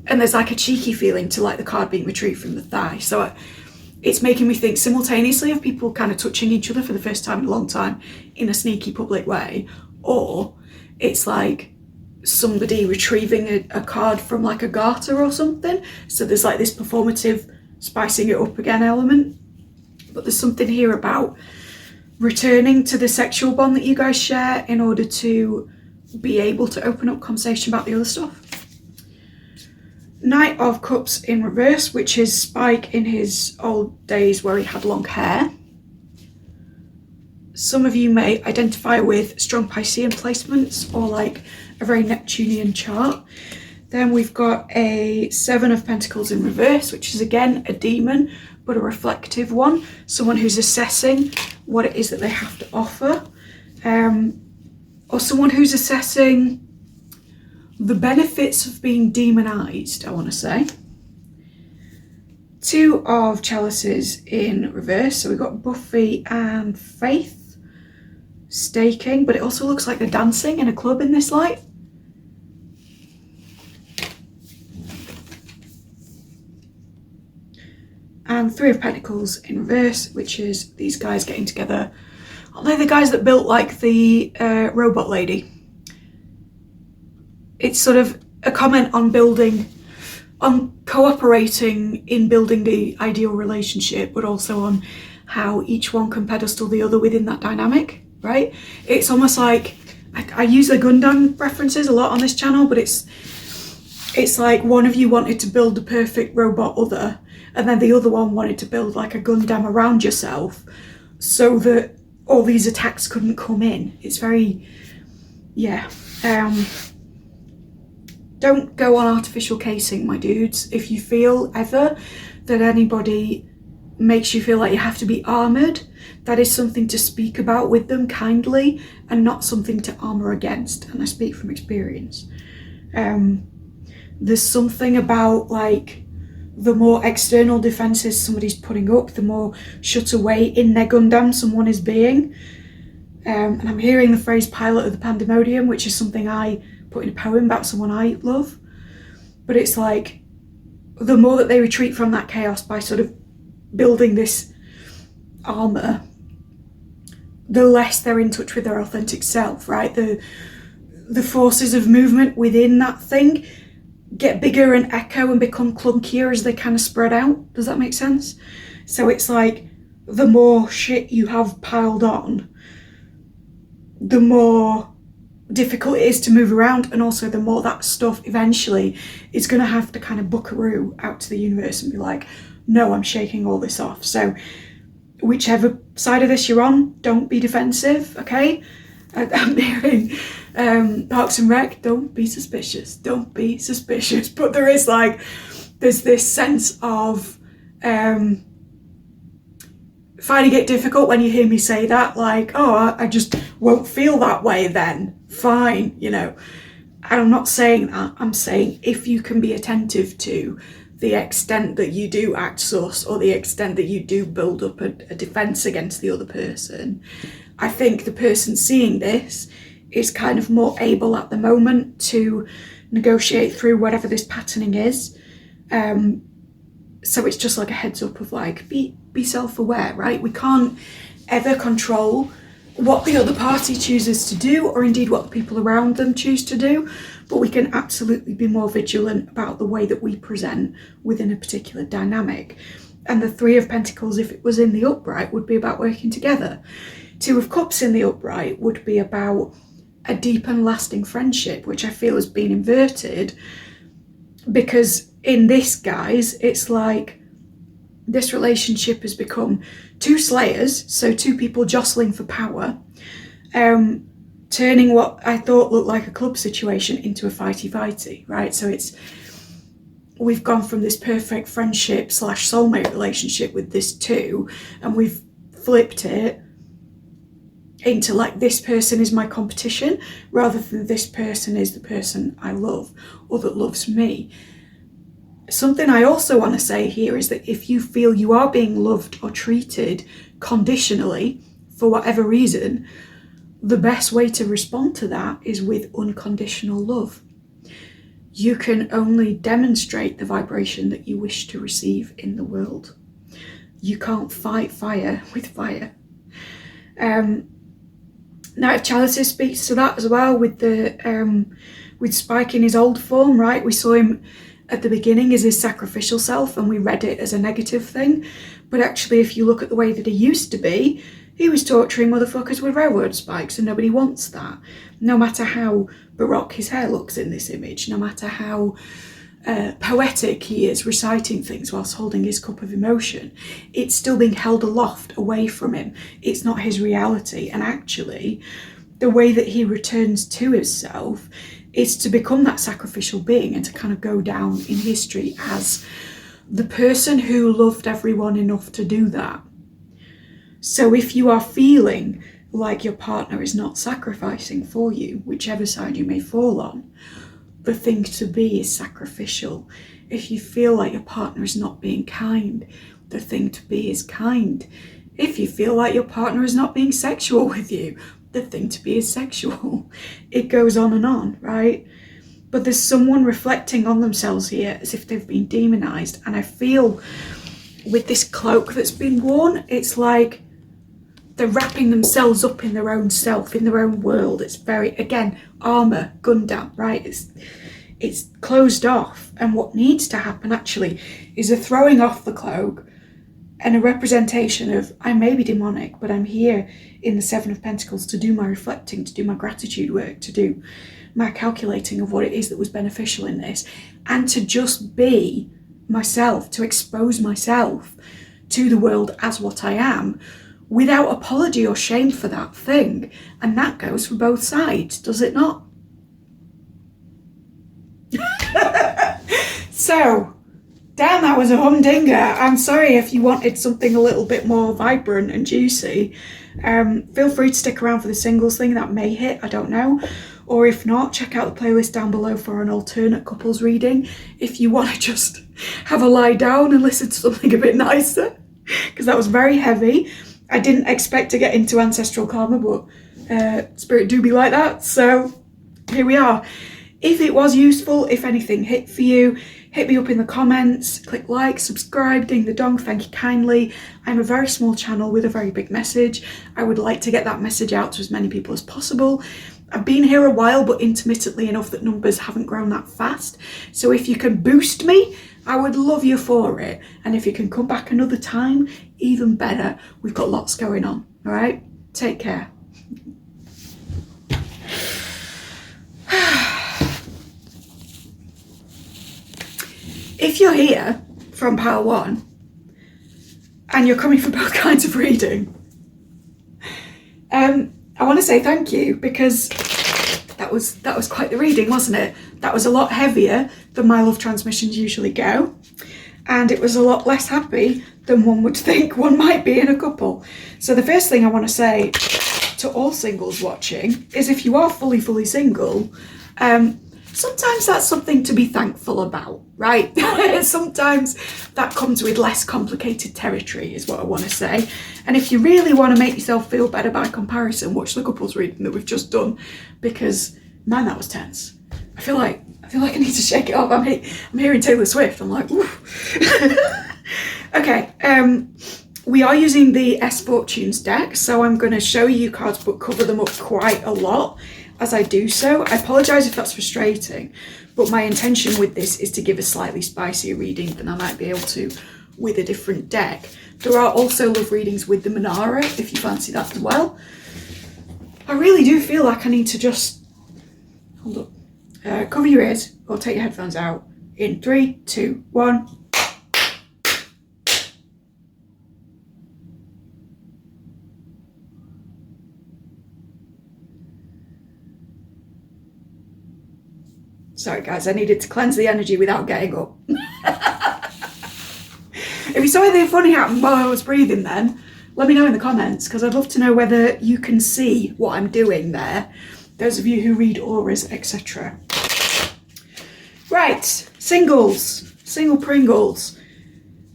And there's like a cheeky feeling to like the card being retrieved from the thigh. So it's making me think simultaneously of people kind of touching each other for the first time in a long time in a sneaky public way, or it's like somebody retrieving a card from like a garter or something. So there's like this performative spicing it up again element. But there's something here about returning to the sexual bond that you guys share in order to be able to open up conversation about the other stuff. Knight of Cups in reverse, which is Spike in his old days where he had long hair. Some of you may identify with strong Piscean placements or like a very Neptunian chart. Then we've got a Seven of Pentacles in reverse, which is again a demon, but a reflective one. Someone who's assessing what it is that they have to offer. Or someone who's assessing the benefits of being demonized, I want to say. Two of Chalices in reverse. So we've got Buffy and Faith staking, but it also looks like they're dancing in a club in this light. And Three of Pentacles in reverse, which is these guys getting together. Aren't they the guys that built like the robot lady? It's sort of a comment on building, on cooperating in building the ideal relationship, but also on how each one can pedestal the other within that dynamic, right? It's almost like, I use the Gundam references a lot on this channel, but it's like one of you wanted to build the perfect robot other, and then the other one wanted to build like a Gundam around yourself so that all these attacks couldn't come in. It's very, yeah. Don't go on artificial casing, my dudes. If you feel ever that anybody makes you feel like you have to be armoured, that is something to speak about with them kindly and not something to armour against. And I speak from experience. There's something about like the more external defences somebody's putting up, the more shut away in their Gundam someone is being. And I'm hearing the phrase pilot of the pandemonium, which is something I put in a poem about someone I love. But it's like the more that they retreat from that chaos by sort of building this armour, the less they're in touch with their authentic self, right? The forces of movement within that thing get bigger and echo and become clunkier as they kind of spread out. Does that make sense? So it's like the more shit you have piled on, the more difficult it is to move around, and also the more that stuff eventually is going to have to kind of buckaroo out to the universe and be like, no, I'm shaking all this off. So whichever side of this you're on, don't be defensive, okay? I'm hearing Parks and Rec, don't be suspicious, don't be suspicious. But there's this sense of finding it difficult when you hear me say that, like, oh, I just won't feel that way then, fine, you know. And I'm not saying that, I'm saying if you can be attentive to the extent that you do act sus, or the extent that you do build up a defence against the other person, I think the person seeing this is kind of more able at the moment to negotiate through whatever this patterning is. So it's just like a heads up of like, be self-aware, right? We can't ever control what the other party chooses to do, or indeed what the people around them choose to do, but we can absolutely be more vigilant about the way that we present within a particular dynamic. And the Three of Pentacles, if it was in the upright, would be about working together. Two of Cups in the upright would be about a deep and lasting friendship, which I feel has been inverted, because in this, guys, it's like this relationship has become two slayers, so two people jostling for power, turning what I thought looked like a club situation into a fighty-fighty, right? So we've gone from this perfect friendship / soulmate relationship with this two, and we've flipped it into like, this person is my competition, rather than this person is the person I love, or that loves me. Something I also want to say here is that if you feel you are being loved or treated conditionally for whatever reason, the best way to respond to that is with unconditional love. You can only demonstrate the vibration that you wish to receive in the world. You can't fight fire with fire. Knight of Chalices speaks to that as well, with with Spike in his old form, right? We saw him at the beginning as his sacrificial self, and we read it as a negative thing. But actually, if you look at the way that he used to be, he was torturing motherfuckers with railroad spikes, and nobody wants that. No matter how baroque his hair looks in this image, no matter how poetic he is reciting things whilst holding his cup of emotion, it's still being held aloft away from him. It's not his reality. And actually, the way that he returns to himself is to become that sacrificial being, and to kind of go down in history as the person who loved everyone enough to do that. So if you are feeling like your partner is not sacrificing for you, whichever side you may fall on, the thing to be is sacrificial. If you feel like your partner is not being kind, the thing to be is kind. If you feel like your partner is not being sexual with you, the thing to be is sexual. It goes on, right? But there's someone reflecting on themselves here as if they've been demonized. And I feel with this cloak that's been worn, it's like they're wrapping themselves up in their own self, in their own world. It's very, again, armor, Gundam, right? It's closed off. And what needs to happen actually is a throwing off the cloak and a representation of, I may be demonic, but I'm here in the Seven of Pentacles to do my reflecting, to do my gratitude work, to do my calculating of what it is that was beneficial in this, and to just be myself, to expose myself to the world as what I am, without apology or shame for that thing. And that goes for both sides, does it not? So, damn, that was a humdinger. I'm sorry if you wanted something a little bit more vibrant and juicy. Feel free to stick around for the singles thing, that may hit, I don't know. Or if not, check out the playlist down below for an alternate couples reading, if you want to just have a lie down and listen to something a bit nicer, because that was very heavy. I didn't expect to get into ancestral karma, but spirit do be like that, so here we are. If it was useful, if anything hit for you, hit me up in the comments, click like, subscribe, ding the dong, thank you kindly. I'm a very small channel with a very big message. I would like to get that message out to as many people as possible. I've been here a while, but intermittently enough that numbers haven't grown that fast. So if you can boost me, I would love you for it. And if you can come back another time, even better. We've got lots going on, all right? Take care. If you're here from pile 1 and you're coming for both kinds of reading, I want to say thank you, because that was quite the reading, wasn't it? That was a lot heavier than my love transmissions usually go, and it was a lot less happy than one would think one might be in a couple. So the first thing I want to say to all singles watching is, if you are fully single, sometimes that's something to be thankful about, right? Sometimes that comes with less complicated territory, is what I want to say. And if you really want to make yourself feel better by comparison, watch the couples reading that we've just done, because man, that was tense. I feel like I need to shake it off. I'm hearing Taylor Swift. I'm like, ooh. Okay, we are using the S Fortunes deck, so I'm going to show you cards but cover them up quite a lot as I do so. I apologise if that's frustrating, but my intention with this is to give a slightly spicier reading than I might be able to with a different deck. There are also love readings with the Manara, if you fancy that as well. I really do feel like I need to just, hold up, cover your ears or take your headphones out in 3, 2, 1. Sorry guys, I needed to cleanse the energy without getting up. If you saw anything funny happen while I was breathing then, let me know in the comments, because I'd love to know whether you can see what I'm doing there. Those of you who read auras, etc. Right, singles, single Pringles.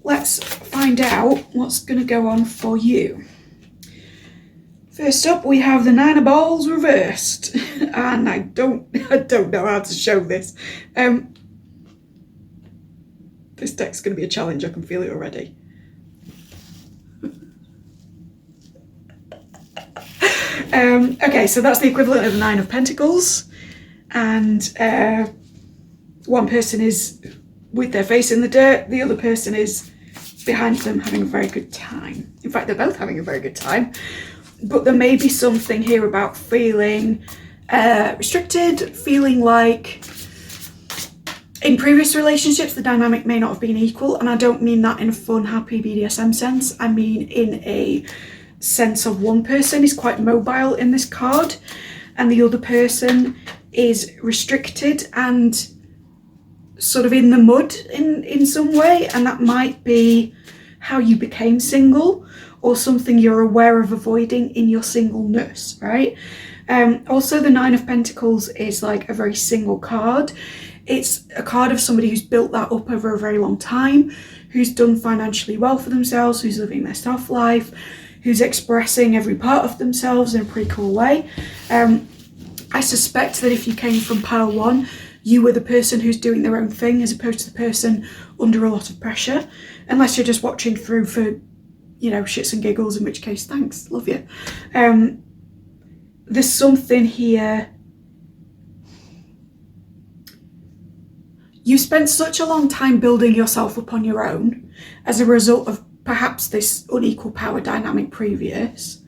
Let's find out what's going to go on for you. First up, we have the 9 of Balls reversed, and I don't know how to show this. This deck's going to be a challenge. I can feel it already. Okay, so that's the equivalent of the 9 of Pentacles, and one person is with their face in the dirt, the other person is behind them having a very good time. In fact, they're both having a very good time. But there may be something here about feeling restricted, feeling like in previous relationships the dynamic may not have been equal, and I don't mean that in a fun, happy BDSM sense. I mean in a sense of one person is quite mobile in this card and the other person is restricted and sort of in the mud in some way, and that might be how you became single, or something you're aware of avoiding in your singleness, right? Also, the 9 of Pentacles is like a very single card. It's a card of somebody who's built that up over a very long time, who's done financially well for themselves, who's living their soft life, who's expressing every part of themselves in a pretty cool way. I suspect that if you came from pile 1, you were the person who's doing their own thing as opposed to the person under a lot of pressure, unless you're just watching through for, you know, shits and giggles, in which case, thanks, love you. There's something here. You spent such a long time building yourself up on your own as a result of perhaps this unequal power dynamic previous,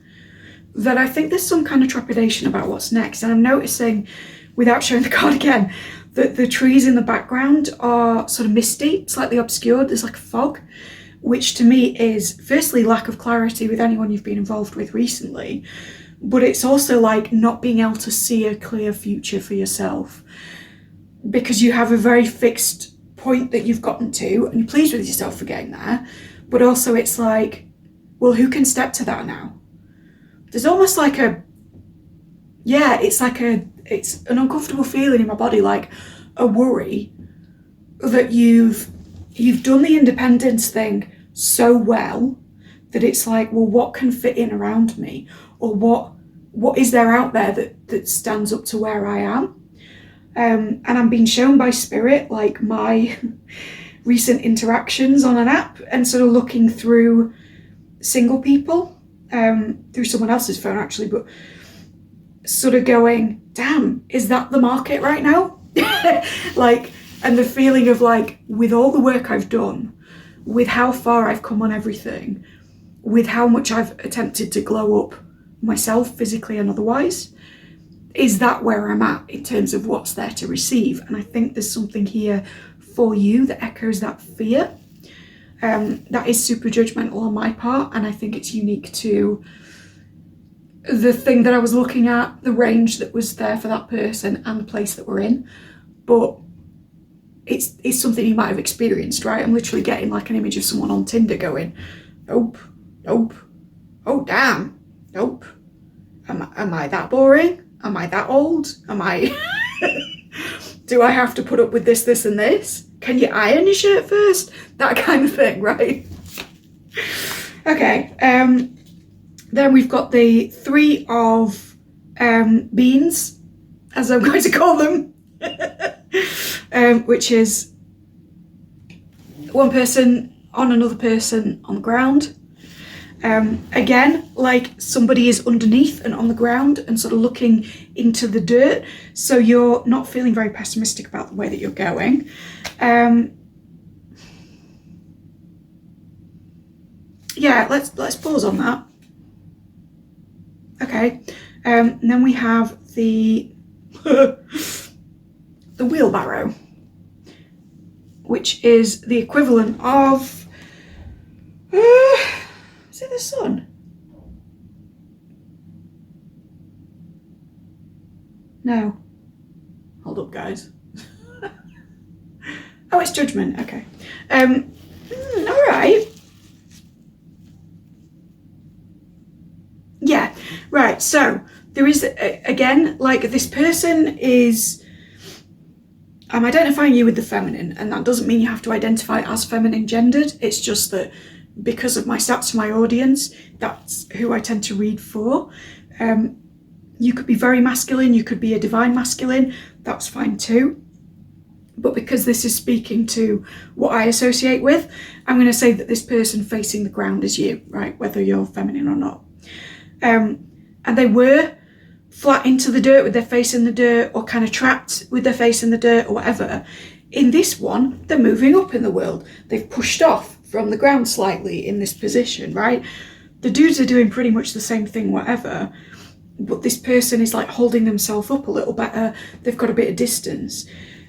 that I think there's some kind of trepidation about what's next. And I'm noticing, without showing the card again, that the trees in the background are sort of misty, slightly obscured. There's like a fog, which to me is firstly lack of clarity with anyone you've been involved with recently, but it's also like not being able to see a clear future for yourself because you have a very fixed point that you've gotten to and you're pleased with yourself for getting there, but also it's like, well, who can step to that now? There's almost like it's an uncomfortable feeling in my body, like a worry that you've done the independence thing so well that it's like, well, what can fit in around me, or what is there out there that stands up to where I am? And I'm being shown by spirit, like, my recent interactions on an app, and sort of looking through single people, through someone else's phone actually, but sort of going, damn, is that the market right now? Like, and the feeling of like, with all the work I've done, with how far I've come on everything, with how much I've attempted to glow up myself physically and otherwise, is that where I'm at in terms of what's there to receive? And I think there's something here for you that echoes that fear. That is super judgmental on my part, and I think it's unique to the thing that I was looking at, the range that was there for that person and the place that we're in. But it's something you might have experienced, right? I'm literally getting like an image of someone on Tinder going, nope, nope, oh damn, nope. Am I that boring? Am I that old? Am I... Do I have to put up with this, this and this? Can you iron your shirt first? That kind of thing, right? Okay, then we've got the three of beans, as I'm going to call them, which is one person on another person on the ground. Again, like somebody is underneath and on the ground and sort of looking into the dirt, so you're not feeling very pessimistic about the way that you're going. Yeah, let's pause on that. Okay, and then we have the the wheelbarrow, which is the equivalent of is it the sun? No. Hold up, guys. Oh, it's judgment. Okay. All right. Yeah. Right. So there is again, like this person is. I'm identifying you with the feminine, and that doesn't mean you have to identify as feminine gendered. It's just that because of my stats to my audience, that's who I tend to read for. You could be very masculine, you could be a divine masculine, that's fine too. But because this is speaking to what I associate with, I'm going to say that this person facing the ground is you, right? Whether you're feminine or not. And they were flat into the dirt with their face in the dirt, or kind of trapped with their face in the dirt or whatever. In this one, they're moving up in the world. They've pushed off from the ground slightly in this position, right? The dudes are doing pretty much the same thing, whatever, but this person is like holding themselves up a little better. They've got a bit of distance,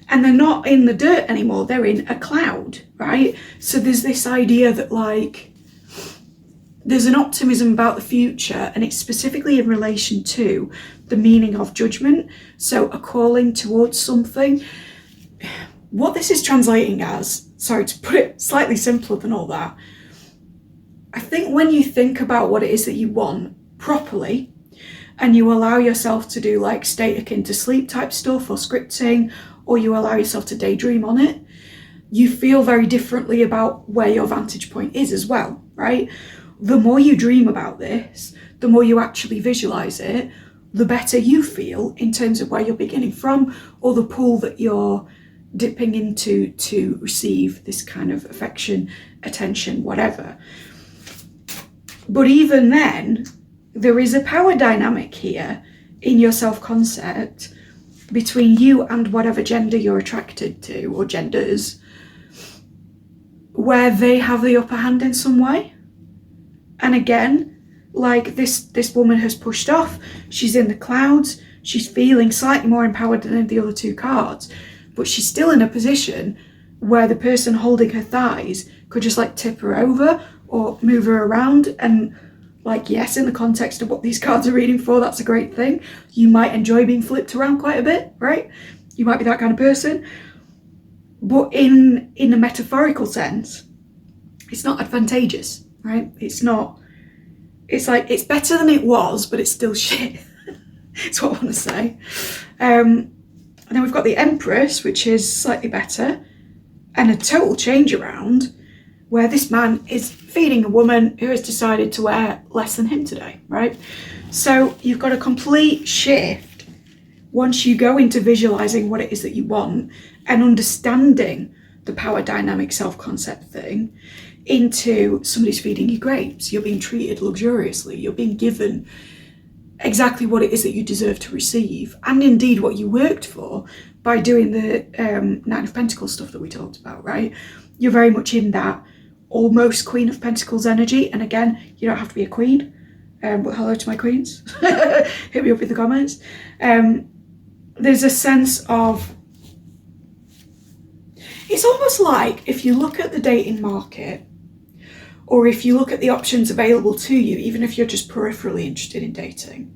and they're not in the dirt anymore. They're in a cloud, right? So there's this idea that like, there's an optimism about the future, and it's specifically in relation to the meaning of judgment. So a calling towards something. What this is translating as, sorry to put it slightly simpler than all that, I think when you think about what it is that you want properly, and you allow yourself to do like state akin to sleep type stuff or scripting, or you allow yourself to daydream on it, you feel very differently about where your vantage point is as well, right? The more you dream about this, the more you actually visualize it, the better you feel in terms of where you're beginning from, or the pool that you're dipping into to receive this kind of affection, attention, whatever. But even then, there is a power dynamic here in your self-concept between you and whatever gender you're attracted to, or genders, where they have the upper hand in some way. And again, like this woman has pushed off, she's in the clouds, she's feeling slightly more empowered than the other two cards, but she's still in a position where the person holding her thighs could just like tip her over or move her around. And like, yes, in the context of what these cards are reading for, that's a great thing. You might enjoy being flipped around quite a bit, right? You might be that kind of person. But in a metaphorical sense, it's not advantageous, right? It's not, it's like, it's better than it was, but it's still shit. That's what I want to say. And then we've got the Empress, which is slightly better, and a total change around, where this man is feeding a woman who has decided to wear less than him today, right? So you've got a complete shift once you go into visualizing what it is that you want and understanding the power dynamic self-concept thing, into somebody's feeding you grapes, you're being treated luxuriously, you're being given exactly what it is that you deserve to receive, and indeed what you worked for by doing the Nine of Pentacles stuff that we talked about, right? You're very much in that almost Queen of Pentacles energy. And again, you don't have to be a queen, but hello to my queens. Hit me up in the comments. There's a sense of, it's almost like if you look at the dating market, or if you look at the options available to you, even if you're just peripherally interested in dating,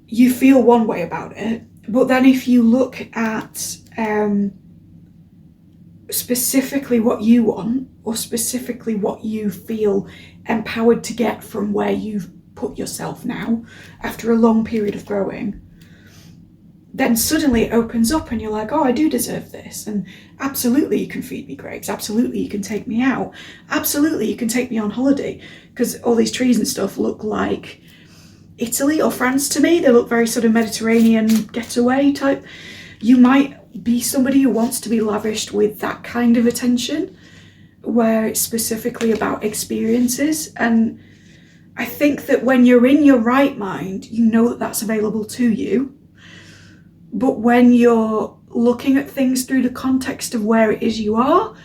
you feel one way about it. But then if you look at specifically what you want, or specifically what you feel empowered to get from where you've put yourself now, after a long period of growing, then suddenly it opens up and you're like, oh, I do deserve this. And absolutely you can feed me grapes. Absolutely you can take me out. Absolutely you can take me on holiday. Because all these trees and stuff look like Italy or France to me. They look very sort of Mediterranean getaway type. You might be somebody who wants to be lavished with that kind of attention, where it's specifically about experiences. And I think that when you're in your right mind, you know that that's available to you. But when you're looking at things through the context of where it is you are,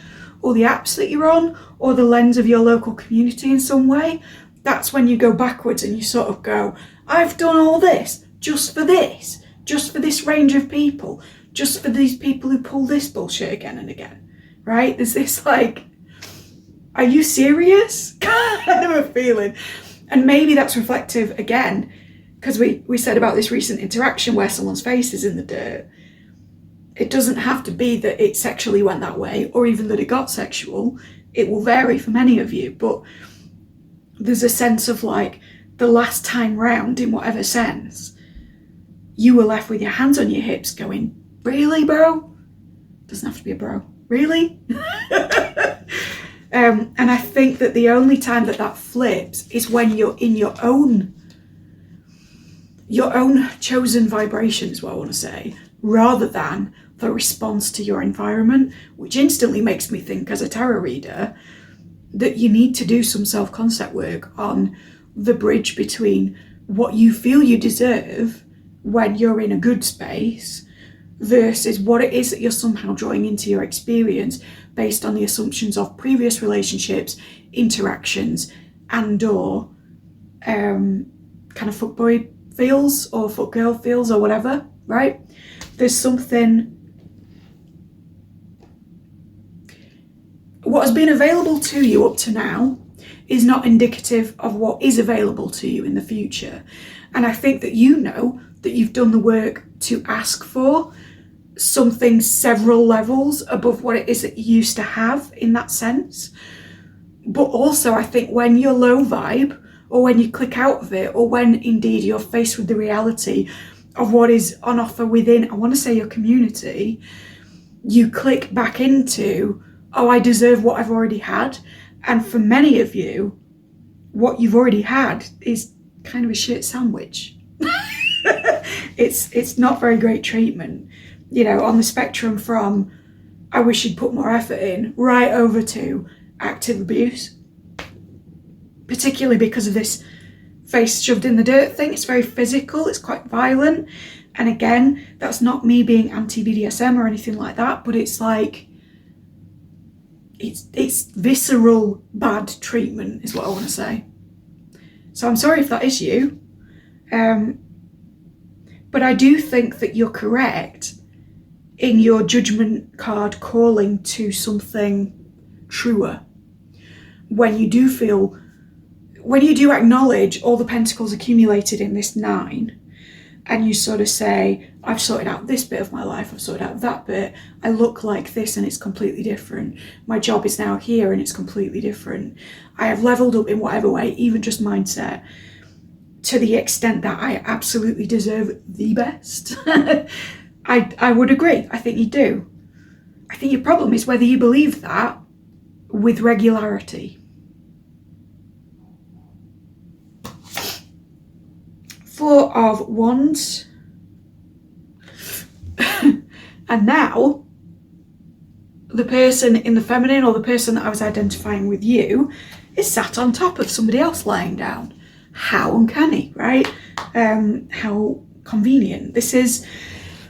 or the apps that you're on, or the lens of your local community in some way, that's when you go backwards and you sort of go, I've done all this just for this range of people, just for these people who pull this bullshit again and again, right? There's this like, are you serious? kind of a feeling. And maybe that's reflective again, because we said about this recent interaction where someone's face is in the dirt. It doesn't have to be that it sexually went that way, or even that it got sexual. It will vary for many of you, but there's a sense of like, the last time round, in whatever sense, you were left with your hands on your hips going, really, bro? Doesn't have to be a bro. Really? And I think that the only time that flips is when you're in your own chosen vibration, is what I want to say, rather than the response to your environment, which instantly makes me think, as a tarot reader, that you need to do some self-concept work on the bridge between what you feel you deserve when you're in a good space versus what it is that you're somehow drawing into your experience based on the assumptions of previous relationships, interactions, and or kind of fuckboy feels or fuckgirl feels or whatever, right? There's something, what has been available to you up to now is not indicative of what is available to you in the future. And I think that you know that you've done the work to ask for something several levels above what it is that you used to have in that sense. But also I think when you're low vibe, or when you click out of it, or when indeed you're faced with the reality of what is on offer within, I want to say, your community, you click back into, oh, I deserve what I've already had. And for many of you, what you've already had is kind of a shit sandwich. It's not very great treatment, you know, on the spectrum from I wish you'd put more effort in, right over to active abuse, particularly because of this face shoved in the dirt thing. It's very physical, it's quite violent. And again, that's not me being anti-BDSM or anything like that, but it's like, it's visceral bad treatment is what I want to say. So I'm sorry if that is you. But I do think that you're correct in your judgment card calling to something truer. When you do acknowledge all the pentacles accumulated in this 9, and you sort of say, I've sorted out this bit of my life, I've sorted out that bit, I look like this and it's completely different. My job is now here and it's completely different. I have leveled up in whatever way, even just mindset, to the extent that I absolutely deserve the best. I would agree. I think you do. I think your problem is whether you believe that with regularity. 4 of Wands, And now the person in the feminine, or the person that I was identifying with you, is sat on top of somebody else lying down. How uncanny, right? How convenient. This is,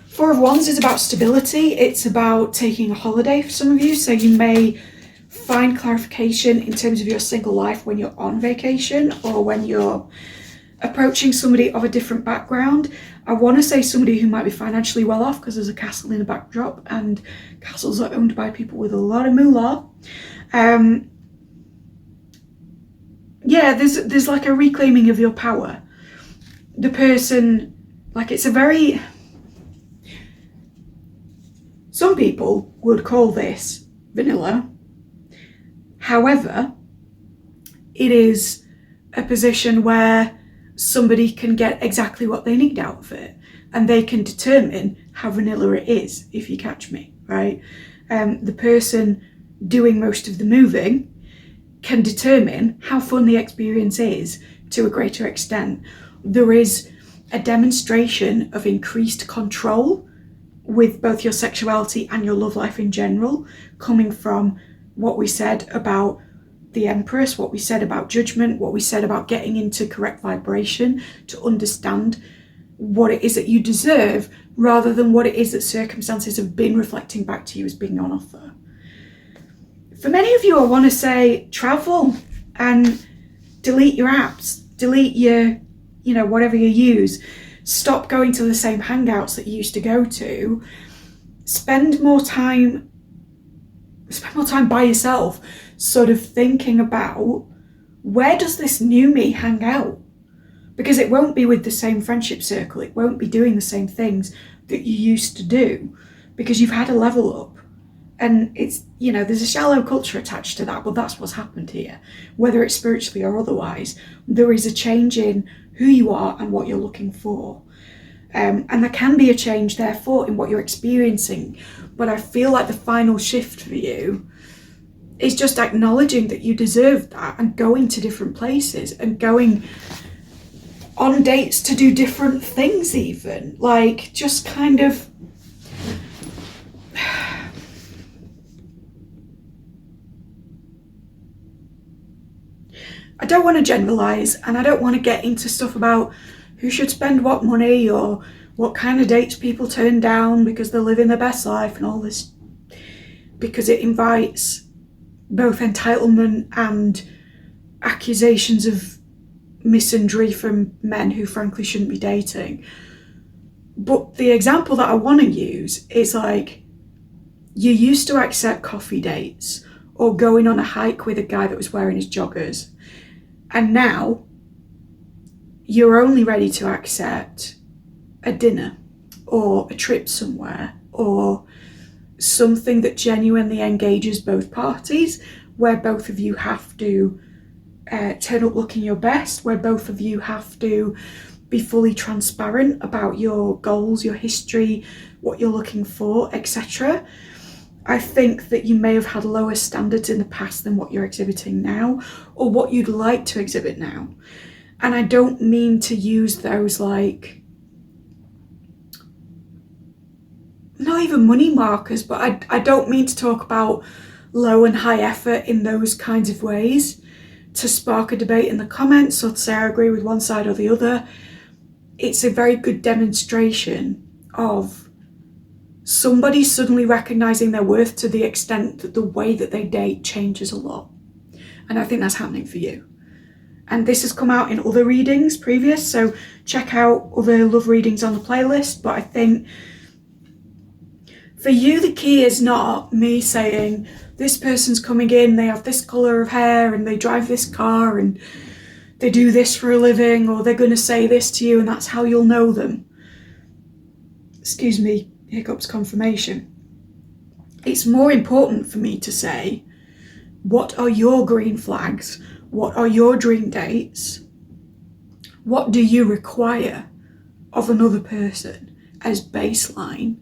Four of Wands is about stability. It's about taking a holiday for some of you. So you may find clarification in terms of your single life when you're on vacation, or when you're approaching somebody of a different background. I want to say somebody who might be financially well off, because there's a castle in the backdrop, and castles are owned by people with a lot of moolah. Yeah, there's like a reclaiming of your power. The person, like, it's a very, some people would call this vanilla. However, it is a position where somebody can get exactly what they need out of it, and they can determine how vanilla it is, if you catch me, right? The person doing most of the moving can determine how fun the experience is to a greater extent. There is a demonstration of increased control with both your sexuality and your love life in general, coming from what we said about the Empress, what we said about judgment, what we said about getting into correct vibration to understand what it is that you deserve, rather than what it is that circumstances have been reflecting back to you as being on offer. For many of you, I want to say travel and delete your apps, delete your, whatever you use. Stop going to the same hangouts that you used to go to. Spend more time by yourself, sort of thinking about, where does this new me hang out? Because it won't be with the same friendship circle. It won't be doing the same things that you used to do, because you've had a level up. And it's, there's a shallow culture attached to that, but that's what's happened here. Whether it's spiritually or otherwise, there is a change in who you are and what you're looking for. And there can be a change, therefore, in what you're experiencing. But I feel like the final shift for you is just acknowledging that you deserve that, and going to different places, and going on dates to do different things even. Like, just kind of... I don't want to generalise, and I don't want to get into stuff about who should spend what money, or what kind of dates people turn down because they're living their best life and all this, because it invites both entitlement and accusations of misandry from men who frankly shouldn't be dating. But the example that I want to use is, like, you used to accept coffee dates or going on a hike with a guy that was wearing his joggers. And now you're only ready to accept a dinner or a trip somewhere, or something that genuinely engages both parties, where both of you have to turn up looking your best, where both of you have to be fully transparent about your goals, your history, what you're looking for, etc. I think that you may have had lower standards in the past than what you're exhibiting now, or what you'd like to exhibit now. And I don't mean to use those, like, not even money markers, but I don't mean to talk about low and high effort in those kinds of ways to spark a debate in the comments, or to say I agree with one side or the other. It's a very good demonstration of somebody suddenly recognising their worth to the extent that the way that they date changes a lot. And I think that's happening for you. And this has come out in other readings previous, so check out other love readings on the playlist. But I think for you, the key is not me saying, this person's coming in, they have this colour of hair, and they drive this car, and they do this for a living, or they're going to say this to you, and that's how you'll know them. Excuse me, hiccups confirmation. It's more important for me to say, what are your green flags? What are your dream dates? What do you require of another person as baseline?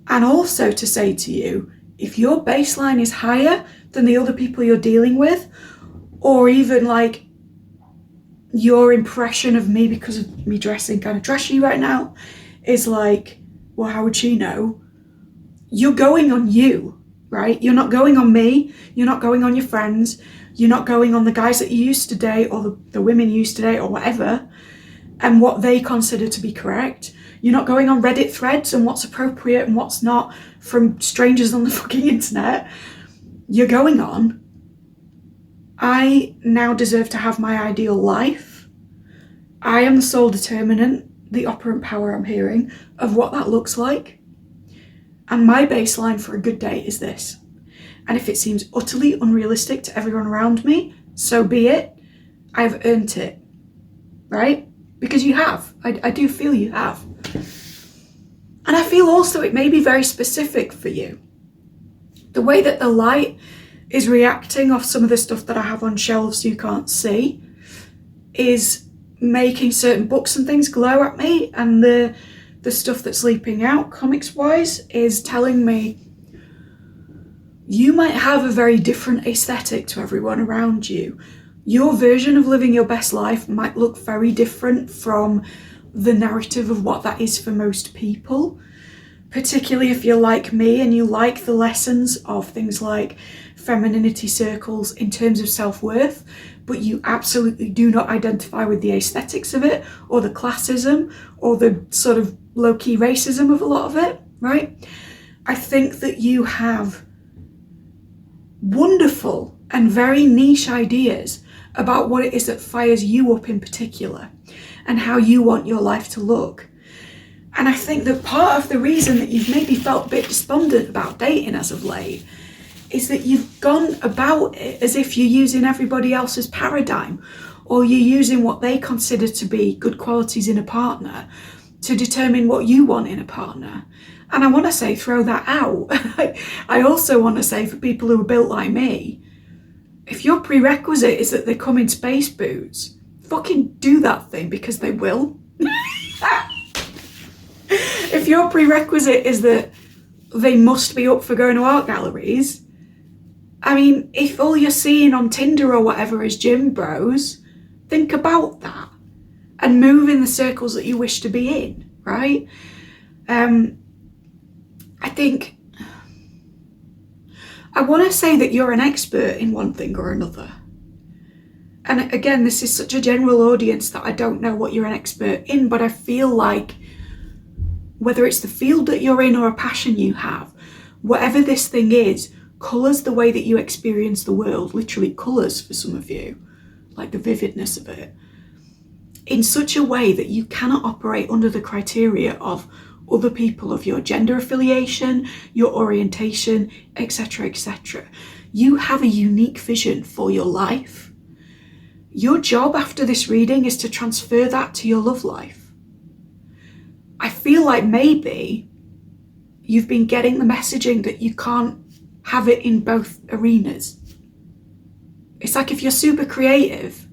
And also to say to you, if your baseline is higher than the other people you're dealing with, or even like your impression of me because of me dressing kind of trashy right now is like, well, how would she know? you're going on you, right? You're not going on me. You're not going on your friends. You're not going on the guys that you used to date or the women you used to date or whatever and what they consider to be correct. You're not going on Reddit threads and what's appropriate and what's not from strangers on the fucking internet. You're going on, I now deserve to have my ideal life. I am the sole determinant, the operant power I'm hearing, of what that looks like. And my baseline for a good day is this. And if it seems utterly unrealistic to everyone around me, so be it. I've earned it, right? Because you have. I do feel you have. And I feel also it may be very specific for you. The way that the light is reacting off some of the stuff that I have on shelves you can't see is making certain books and things glow at me, and the stuff that's leaping out comics wise is telling me you might have a very different aesthetic to everyone around you. Your version of living your best life might look very different from the narrative of what that is for most people, particularly if you're like me and you like the lessons of things like femininity circles in terms of self-worth, but you absolutely do not identify with the aesthetics of it or the classism or the sort of low-key racism of a lot of it, right? I think that you have wonderful and very niche ideas about what it is that fires you up in particular and how you want your life to look. And I think that part of the reason that you've maybe felt a bit despondent about dating as of late is that you've gone about it as if you're using everybody else's paradigm, or you're using what they consider to be good qualities in a partner to determine what you want in a partner. And I want to say, throw that out. I also want to say, for people who are built like me, if your prerequisite is that they come in space boots, fucking do that thing, because they will. If your prerequisite is that they must be up for going to art galleries, I mean, if all you're seeing on Tinder or whatever is gym bros, think about that and move in the circles that you wish to be in, right? I think I want to say that you're an expert in one thing or another. And again, this is such a general audience that I don't know what you're an expert in, but I feel like whether it's the field that you're in or a passion you have, whatever this thing is, colours the way that you experience the world, literally colours for some of you, like the vividness of it, in such a way that you cannot operate under the criteria of other people of your gender affiliation, your orientation, etc., etc. You have a unique vision for your life. Your job after this reading is to transfer that to your love life. I feel like maybe you've been getting the messaging that you can't have it in both arenas. It's like if you're super creative,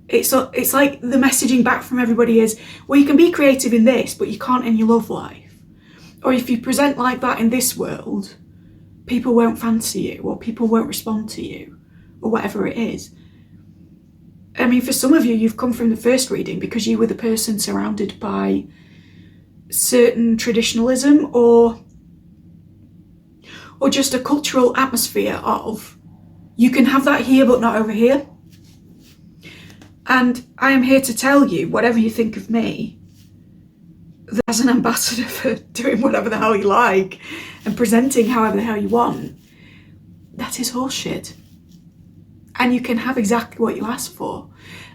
it's like the messaging back from everybody is, well, you can be creative in this, but you can't in your love life. Or if you present like that in this world, people won't fancy you, or people won't respond to you, or whatever it is. I mean, for some of you, you've come from the first reading because you were the person surrounded by certain traditionalism or just a cultural atmosphere of, you can have that here but not over here. And I am here to tell you, whatever you think of me, that as an ambassador for doing whatever the hell you like and presenting however the hell you want, that is horseshit. And you can have exactly what you ask for.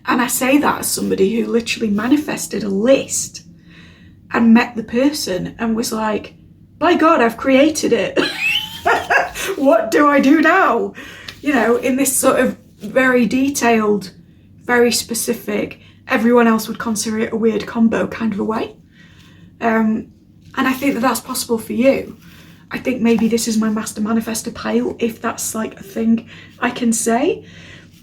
And I say that as somebody who literally manifested a list and met the person and was like, by God, I've created it. What do I do now? You know, in this sort of very detailed, very specific, everyone else would consider it a weird combo kind of a way. And I think that that's possible for you. I think maybe this is my master manifestor pile, if that's like a thing I can say.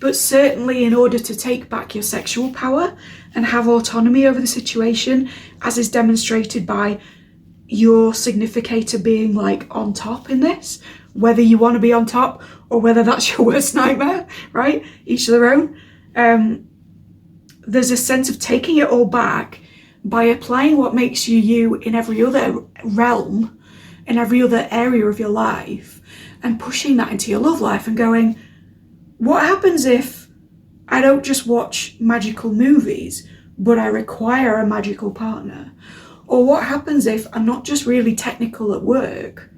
But certainly in order to take back your sexual power and have autonomy over the situation, as is demonstrated by your significator being like on top in this, whether you want to be on top or whether that's your worst nightmare, right? Each of their own. There's a sense of taking it all back by applying what makes you you in every other realm in every other area of your life, and pushing that into your love life and going, what happens if I don't just watch magical movies, but I require a magical partner? Or what happens if I'm not just really technical at work,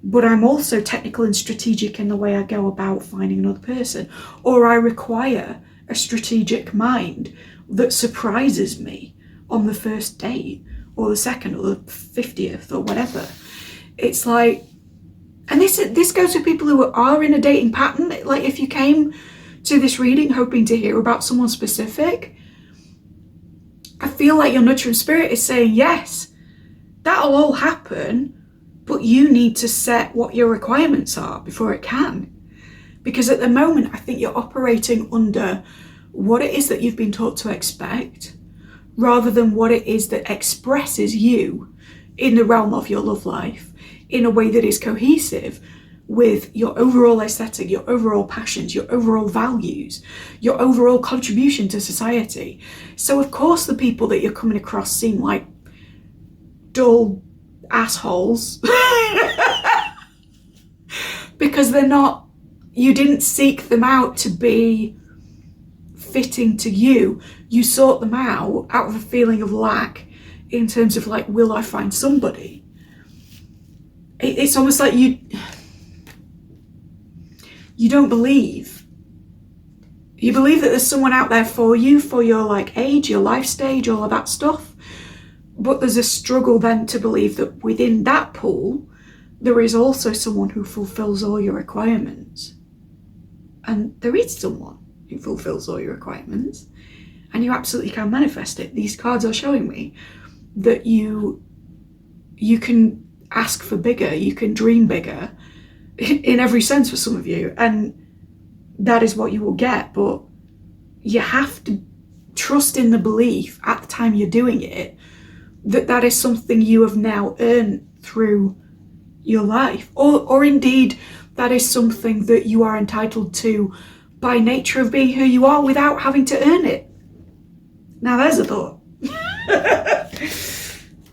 but I'm also technical and strategic in the way I go about finding another person? Or I require a strategic mind that surprises me on the first date, or the second, or the 50th, or whatever. It's like, and this goes with people who are in a dating pattern. Like, if you came to this reading hoping to hear about someone specific, I feel like your nurturing spirit is saying, yes, that'll all happen, but you need to set what your requirements are before it can. Because at the moment, I think you're operating under what it is that you've been taught to expect, rather than what it is that expresses you in the realm of your love life in a way that is cohesive with your overall aesthetic, your overall passions, your overall values, your overall contribution to society. So of course the people that you're coming across seem like dull assholes because they're not, you didn't seek them out to be fitting to you. You sought them out of a feeling of lack in terms of like, will I find somebody? It's almost like you don't believe. You believe that there's someone out there for you, for your like age, your life stage, all of that stuff. But there's a struggle then to believe that within that pool, there is also someone who fulfills all your requirements. And there is someone who fulfills all your requirements. And you absolutely can manifest it. These cards are showing me that you can ask for bigger, you can dream bigger in every sense for some of you, and that is what you will get. But you have to trust in the belief at the time you're doing it that that is something you have now earned through your life, or indeed that is something that you are entitled to by nature of being who you are without having to earn it. Now there's a thought.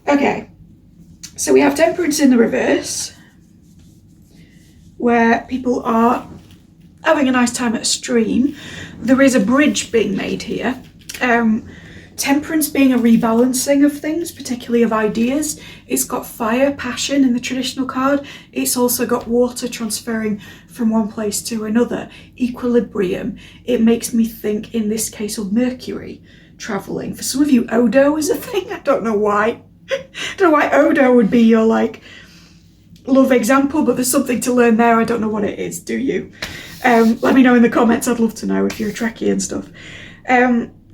Okay, so we have Temperance in the reverse, where people are having a nice time at a stream. There is a bridge being made here. Temperance being a rebalancing of things, particularly of ideas. It's got fire, passion in the traditional card. It's also got water transferring from one place to another. Equilibrium. It makes me think, in this case, of Mercury traveling. For some of you, Odo is a thing. I don't know why. I don't know why Odo would be your like love example, but there's something to learn there. I don't know what it is. Do you? Let me know in the comments. I'd love to know if you're a Trekkie and stuff.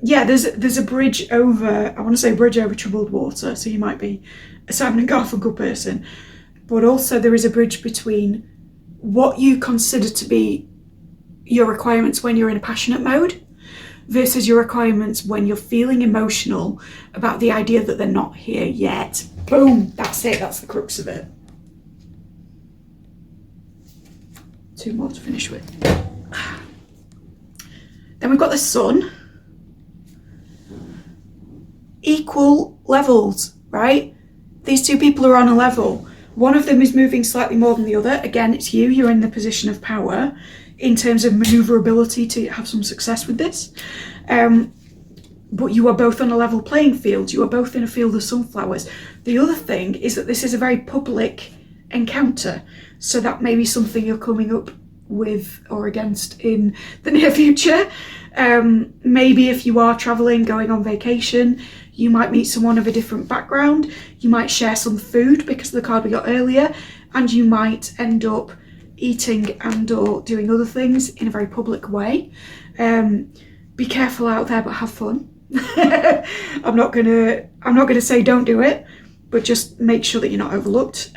Yeah, there's a bridge over, I want to say bridge over troubled water, so you might be a Simon and Garfunkel person, but also there is a bridge between what you consider to be your requirements when you're in a passionate mode versus your requirements when you're feeling emotional about the idea that they're not here yet. Boom, that's it, that's the crux of it. Two more to finish with. Then we've got the sun. Equal levels, right? These two people are on a level. One of them is moving slightly more than the other. Again, it's you. You're in the position of power in terms of maneuverability to have some success with this. But you are both on a level playing field. You are both in a field of sunflowers. The other thing is that this is a very public encounter. So that may be something you're coming up with or against in the near future. Maybe if you are traveling, going on vacation, you might meet someone of a different background. You might share some food because of the card we got earlier, and you might end up eating and or doing other things in a very public way. Be careful out there, but have fun. I'm not gonna say don't do it, but just make sure that you're not overlooked.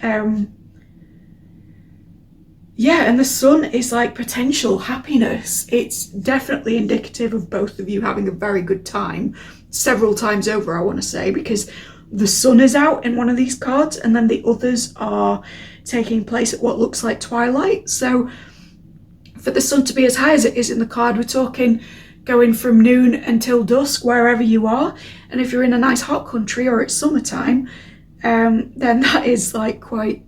Yeah, and the sun is like potential happiness. It's definitely indicative of both of you having a very good time, several times over, I want to say, because the sun is out in one of these cards and then the others are taking place at what looks like twilight. So for the sun to be as high as it is in the card, we're talking going from noon until dusk, wherever you are. And if you're in a nice hot country or it's summertime, then that is like quite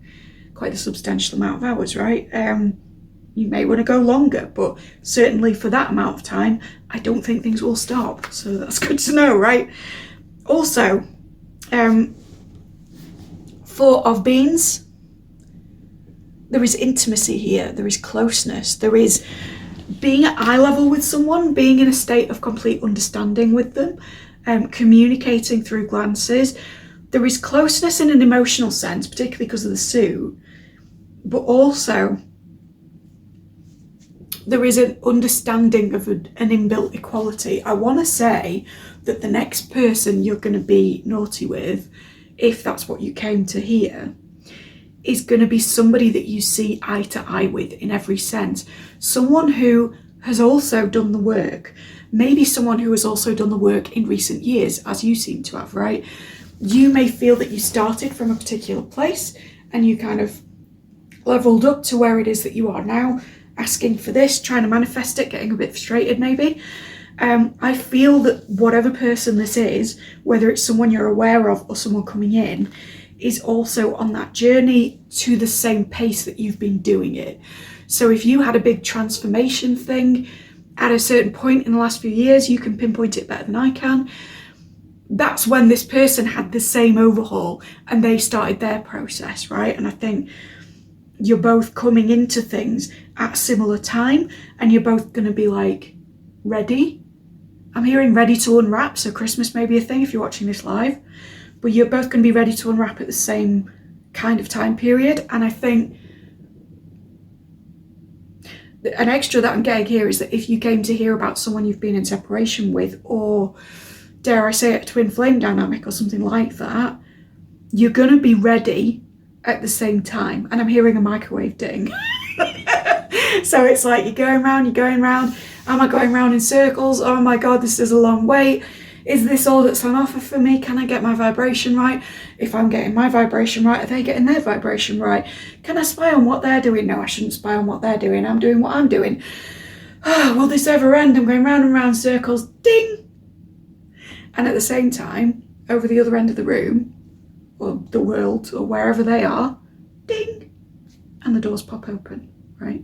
quite a substantial amount of hours, right? You may want to go longer, but certainly for that amount of time, I don't think things will stop. So that's good to know, right? Also, 4 of beans, there is intimacy here, there is closeness, there is being at eye level with someone, being in a state of complete understanding with them, communicating through glances. There is closeness in an emotional sense, particularly because of the suit, but also there is an understanding of an inbuilt equality. I want to say that the next person you're going to be naughty with, if that's what you came to hear, is going to be somebody that you see eye to eye with in every sense. Someone who has also done the work. Maybe someone who has also done the work in recent years, as you seem to have, right? You may feel that you started from a particular place and you kind of leveled up to where it is that you are now, asking for this, trying to manifest it, getting a bit frustrated maybe. I feel that whatever person this is, whether it's someone you're aware of or someone coming in, is also on that journey to the same pace that you've been doing it. So if you had a big transformation thing at a certain point in the last few years, you can pinpoint it better than I can. That's when this person had the same overhaul and they started their process, right? And I think you're both coming into things at a similar time and you're both going to be like, ready? I'm hearing ready to unwrap, so Christmas may be a thing if you're watching this live, but you're both going to be ready to unwrap at the same kind of time period. And I think an extra that I'm getting here is that if you came to hear about someone you've been in separation with, or dare I say it, a twin flame dynamic or something like that, you're going to be ready at the same time. And I'm hearing a microwave ding. So it's like you're going round. Am I going round in circles? Oh my God, this is a long wait. Is this all that's on offer for me? Can I get my vibration right? If I'm getting my vibration right, are they getting their vibration right? Can I spy on what they're doing? No, I shouldn't spy on what they're doing. I'm doing what I'm doing. Oh, will this ever end? I'm going round and round circles. Ding! And at the same time, over the other end of the room, or the world, or wherever they are, ding! And the doors pop open, right?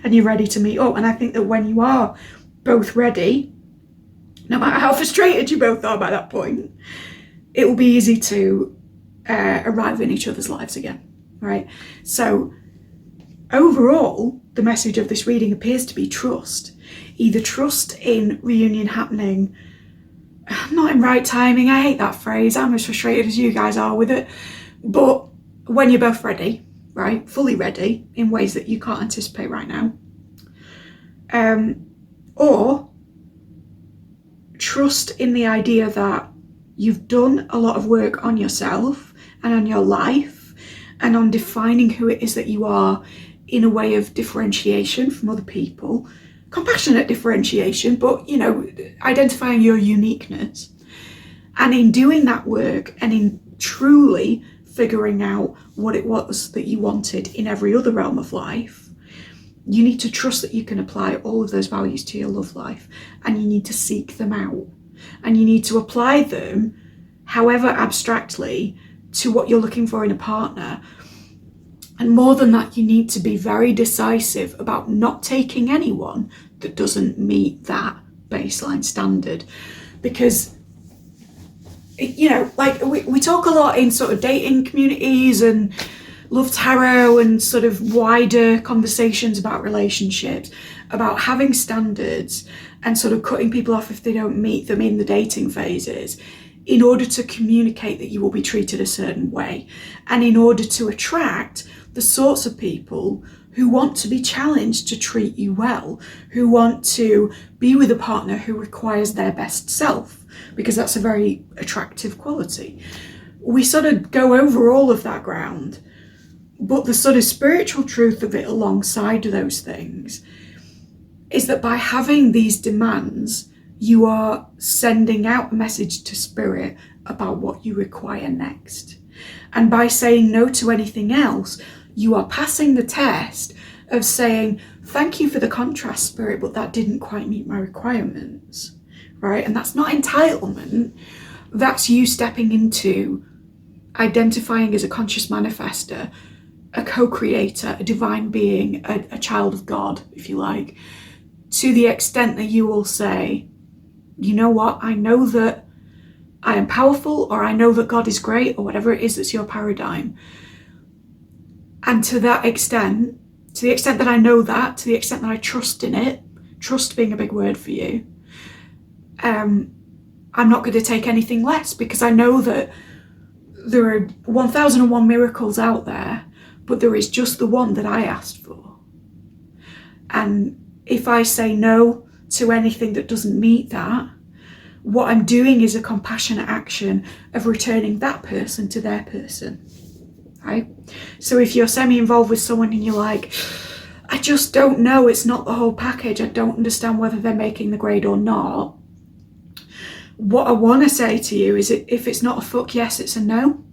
And you're ready to meet up. And I think that when you are both ready, no matter how frustrated you both are by that point, it will be easy to arrive in each other's lives again, right? So overall, the message of this reading appears to be trust. Either trust in reunion happening, not in right timing, I hate that phrase, I'm as frustrated as you guys are with it, but when you're both ready, right, fully ready in ways that you can't anticipate right now, or trust in the idea that you've done a lot of work on yourself and on your life and on defining who it is that you are in a way of differentiation from other people, compassionate differentiation, but, you know, identifying your uniqueness. And in doing that work and in truly figuring out what it was that you wanted in every other realm of life, you need to trust that you can apply all of those values to your love life, and you need to seek them out, and you need to apply them, however abstractly, to what you're looking for in a partner. And more than that, you need to be very decisive about not taking anyone that doesn't meet that baseline standard. Because, you know, like we talk a lot in sort of dating communities and love tarot and sort of wider conversations about relationships, about having standards and sort of cutting people off if they don't meet them in the dating phases, in order to communicate that you will be treated a certain way, and in order to attract the sorts of people who want to be challenged to treat you well, who want to be with a partner who requires their best self, because that's a very attractive quality. We sort of go over all of that ground, but the sort of spiritual truth of it alongside those things is that by having these demands, you are sending out a message to spirit about what you require next. And by saying no to anything else, you are passing the test of saying, thank you for the contrast, spirit, but that didn't quite meet my requirements, right? And that's not entitlement. That's you stepping into identifying as a conscious manifester a co-creator, a divine being, a child of God, if you like, to the extent that you will say, you know what, I know that I am powerful, or I know that God is great, or whatever it is that's your paradigm. And to that extent, to the extent that I know that, to the extent that I trust in it, trust being a big word for you, I'm not going to take anything less, because I know that there are 1001 miracles out there, but there is just the one that I asked for. And if I say no to anything that doesn't meet that, what I'm doing is a compassionate action of returning that person to their person, right? So if you're semi-involved with someone and you're like, I just don't know, it's not the whole package, I don't understand whether they're making the grade or not, what I want to say to you is, if it's not a fuck yes, it's a no.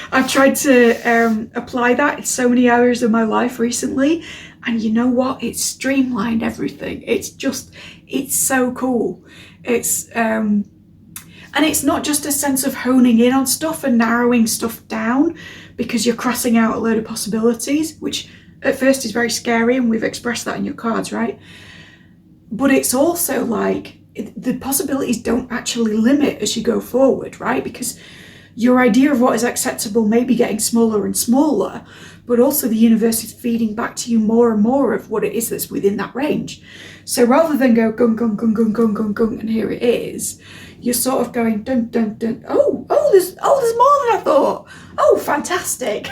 I've tried to apply that in so many areas of my life recently, and you know what? It's streamlined everything. It's so cool. And it's not just a sense of honing in on stuff and narrowing stuff down because you're crossing out a load of possibilities, which at first is very scary, and we've expressed that in your cards, right? But it's also like the possibilities don't actually limit as you go forward, right? Because your idea of what is acceptable may be getting smaller and smaller, but also the universe is feeding back to you more and more of what it is that's within that range. So rather than go gung, gung, gung, gung, gung, gung, gung, and here it is, you're sort of going dun, dun, dun, there's more than I thought. Oh, fantastic.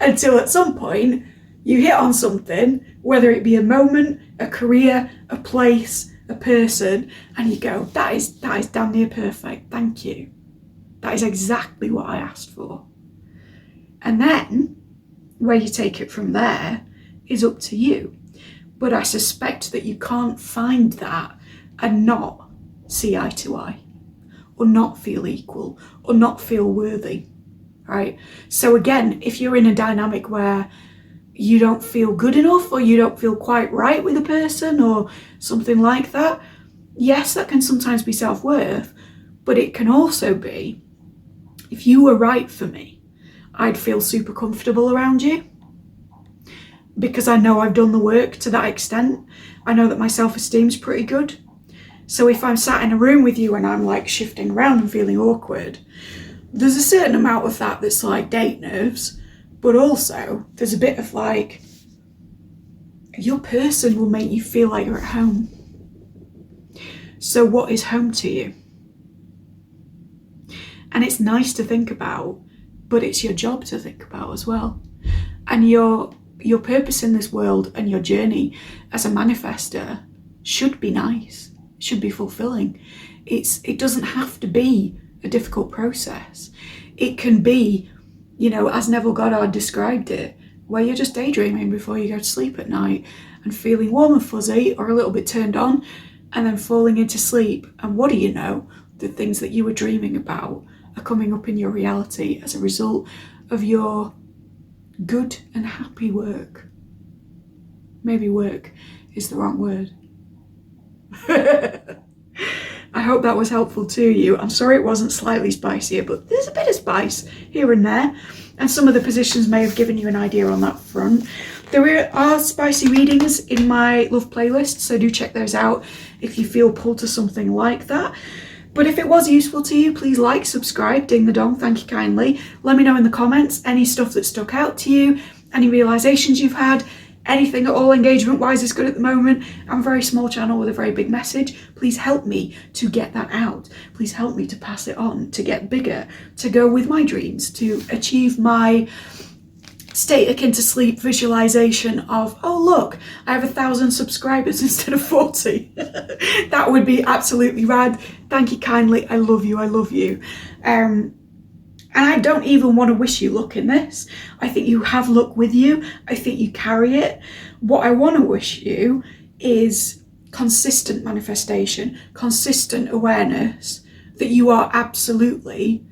Until at some point you hit on something, whether it be a moment, a career, a place, a person, and you go, that is damn near perfect, thank you. That is exactly what I asked for. And then where you take it from there is up to you. But I suspect that you can't find that and not see eye to eye, or not feel equal, or not feel worthy, right? So again, if you're in a dynamic where you don't feel good enough, or you don't feel quite right with a person, or something like that, yes, that can sometimes be self-worth, but it can also be, if you were right for me, I'd feel super comfortable around you, because I know I've done the work to that extent. I know that my self-esteem's pretty good. So if I'm sat in a room with you and I'm like shifting around and feeling awkward, there's a certain amount of that that's like date nerves, but also there's a bit of like, your person will make you feel like you're at home. So what is home to you? And it's nice to think about, but it's your job to think about as well. And your purpose in this world and your journey as a manifester should be nice, should be fulfilling. It doesn't have to be a difficult process. It can be, as Neville Goddard described it, where you're just daydreaming before you go to sleep at night and feeling warm and fuzzy or a little bit turned on, and then falling into sleep. And what do you know? The things that you were dreaming about are coming up in your reality as a result of your good and happy work. Maybe work is the wrong word. I hope that was helpful to you. I'm sorry it wasn't slightly spicier, but there's a bit of spice here and there, and some of the positions may have given you an idea on that front. There are spicy readings in my love playlist, so do check those out if you feel pulled to something like that. But if it was useful to you, please like, subscribe, ding the dong, thank you kindly. Let me know in the comments any stuff that stuck out to you, any realizations you've had, anything at all engagement-wise is good at the moment. I'm a very small channel with a very big message. Please help me to get that out. Please help me to pass it on, to get bigger, to go with my dreams, to achieve my state akin to sleep visualization of, oh look, I have 1,000 subscribers instead of 40. That would be absolutely rad. Thank you kindly. I love you. I love you. And I don't even want to wish you luck in this. I think you have luck with you. I think you carry it. What I want to wish you is consistent manifestation, consistent awareness that you are absolutely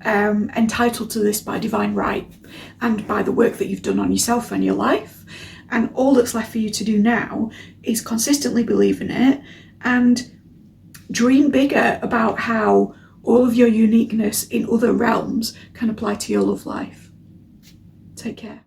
entitled to this by divine right and by the work that you've done on yourself and your life. And all that's left for you to do now is consistently believe in it and dream bigger about how all of your uniqueness in other realms can apply to your love life. Take care.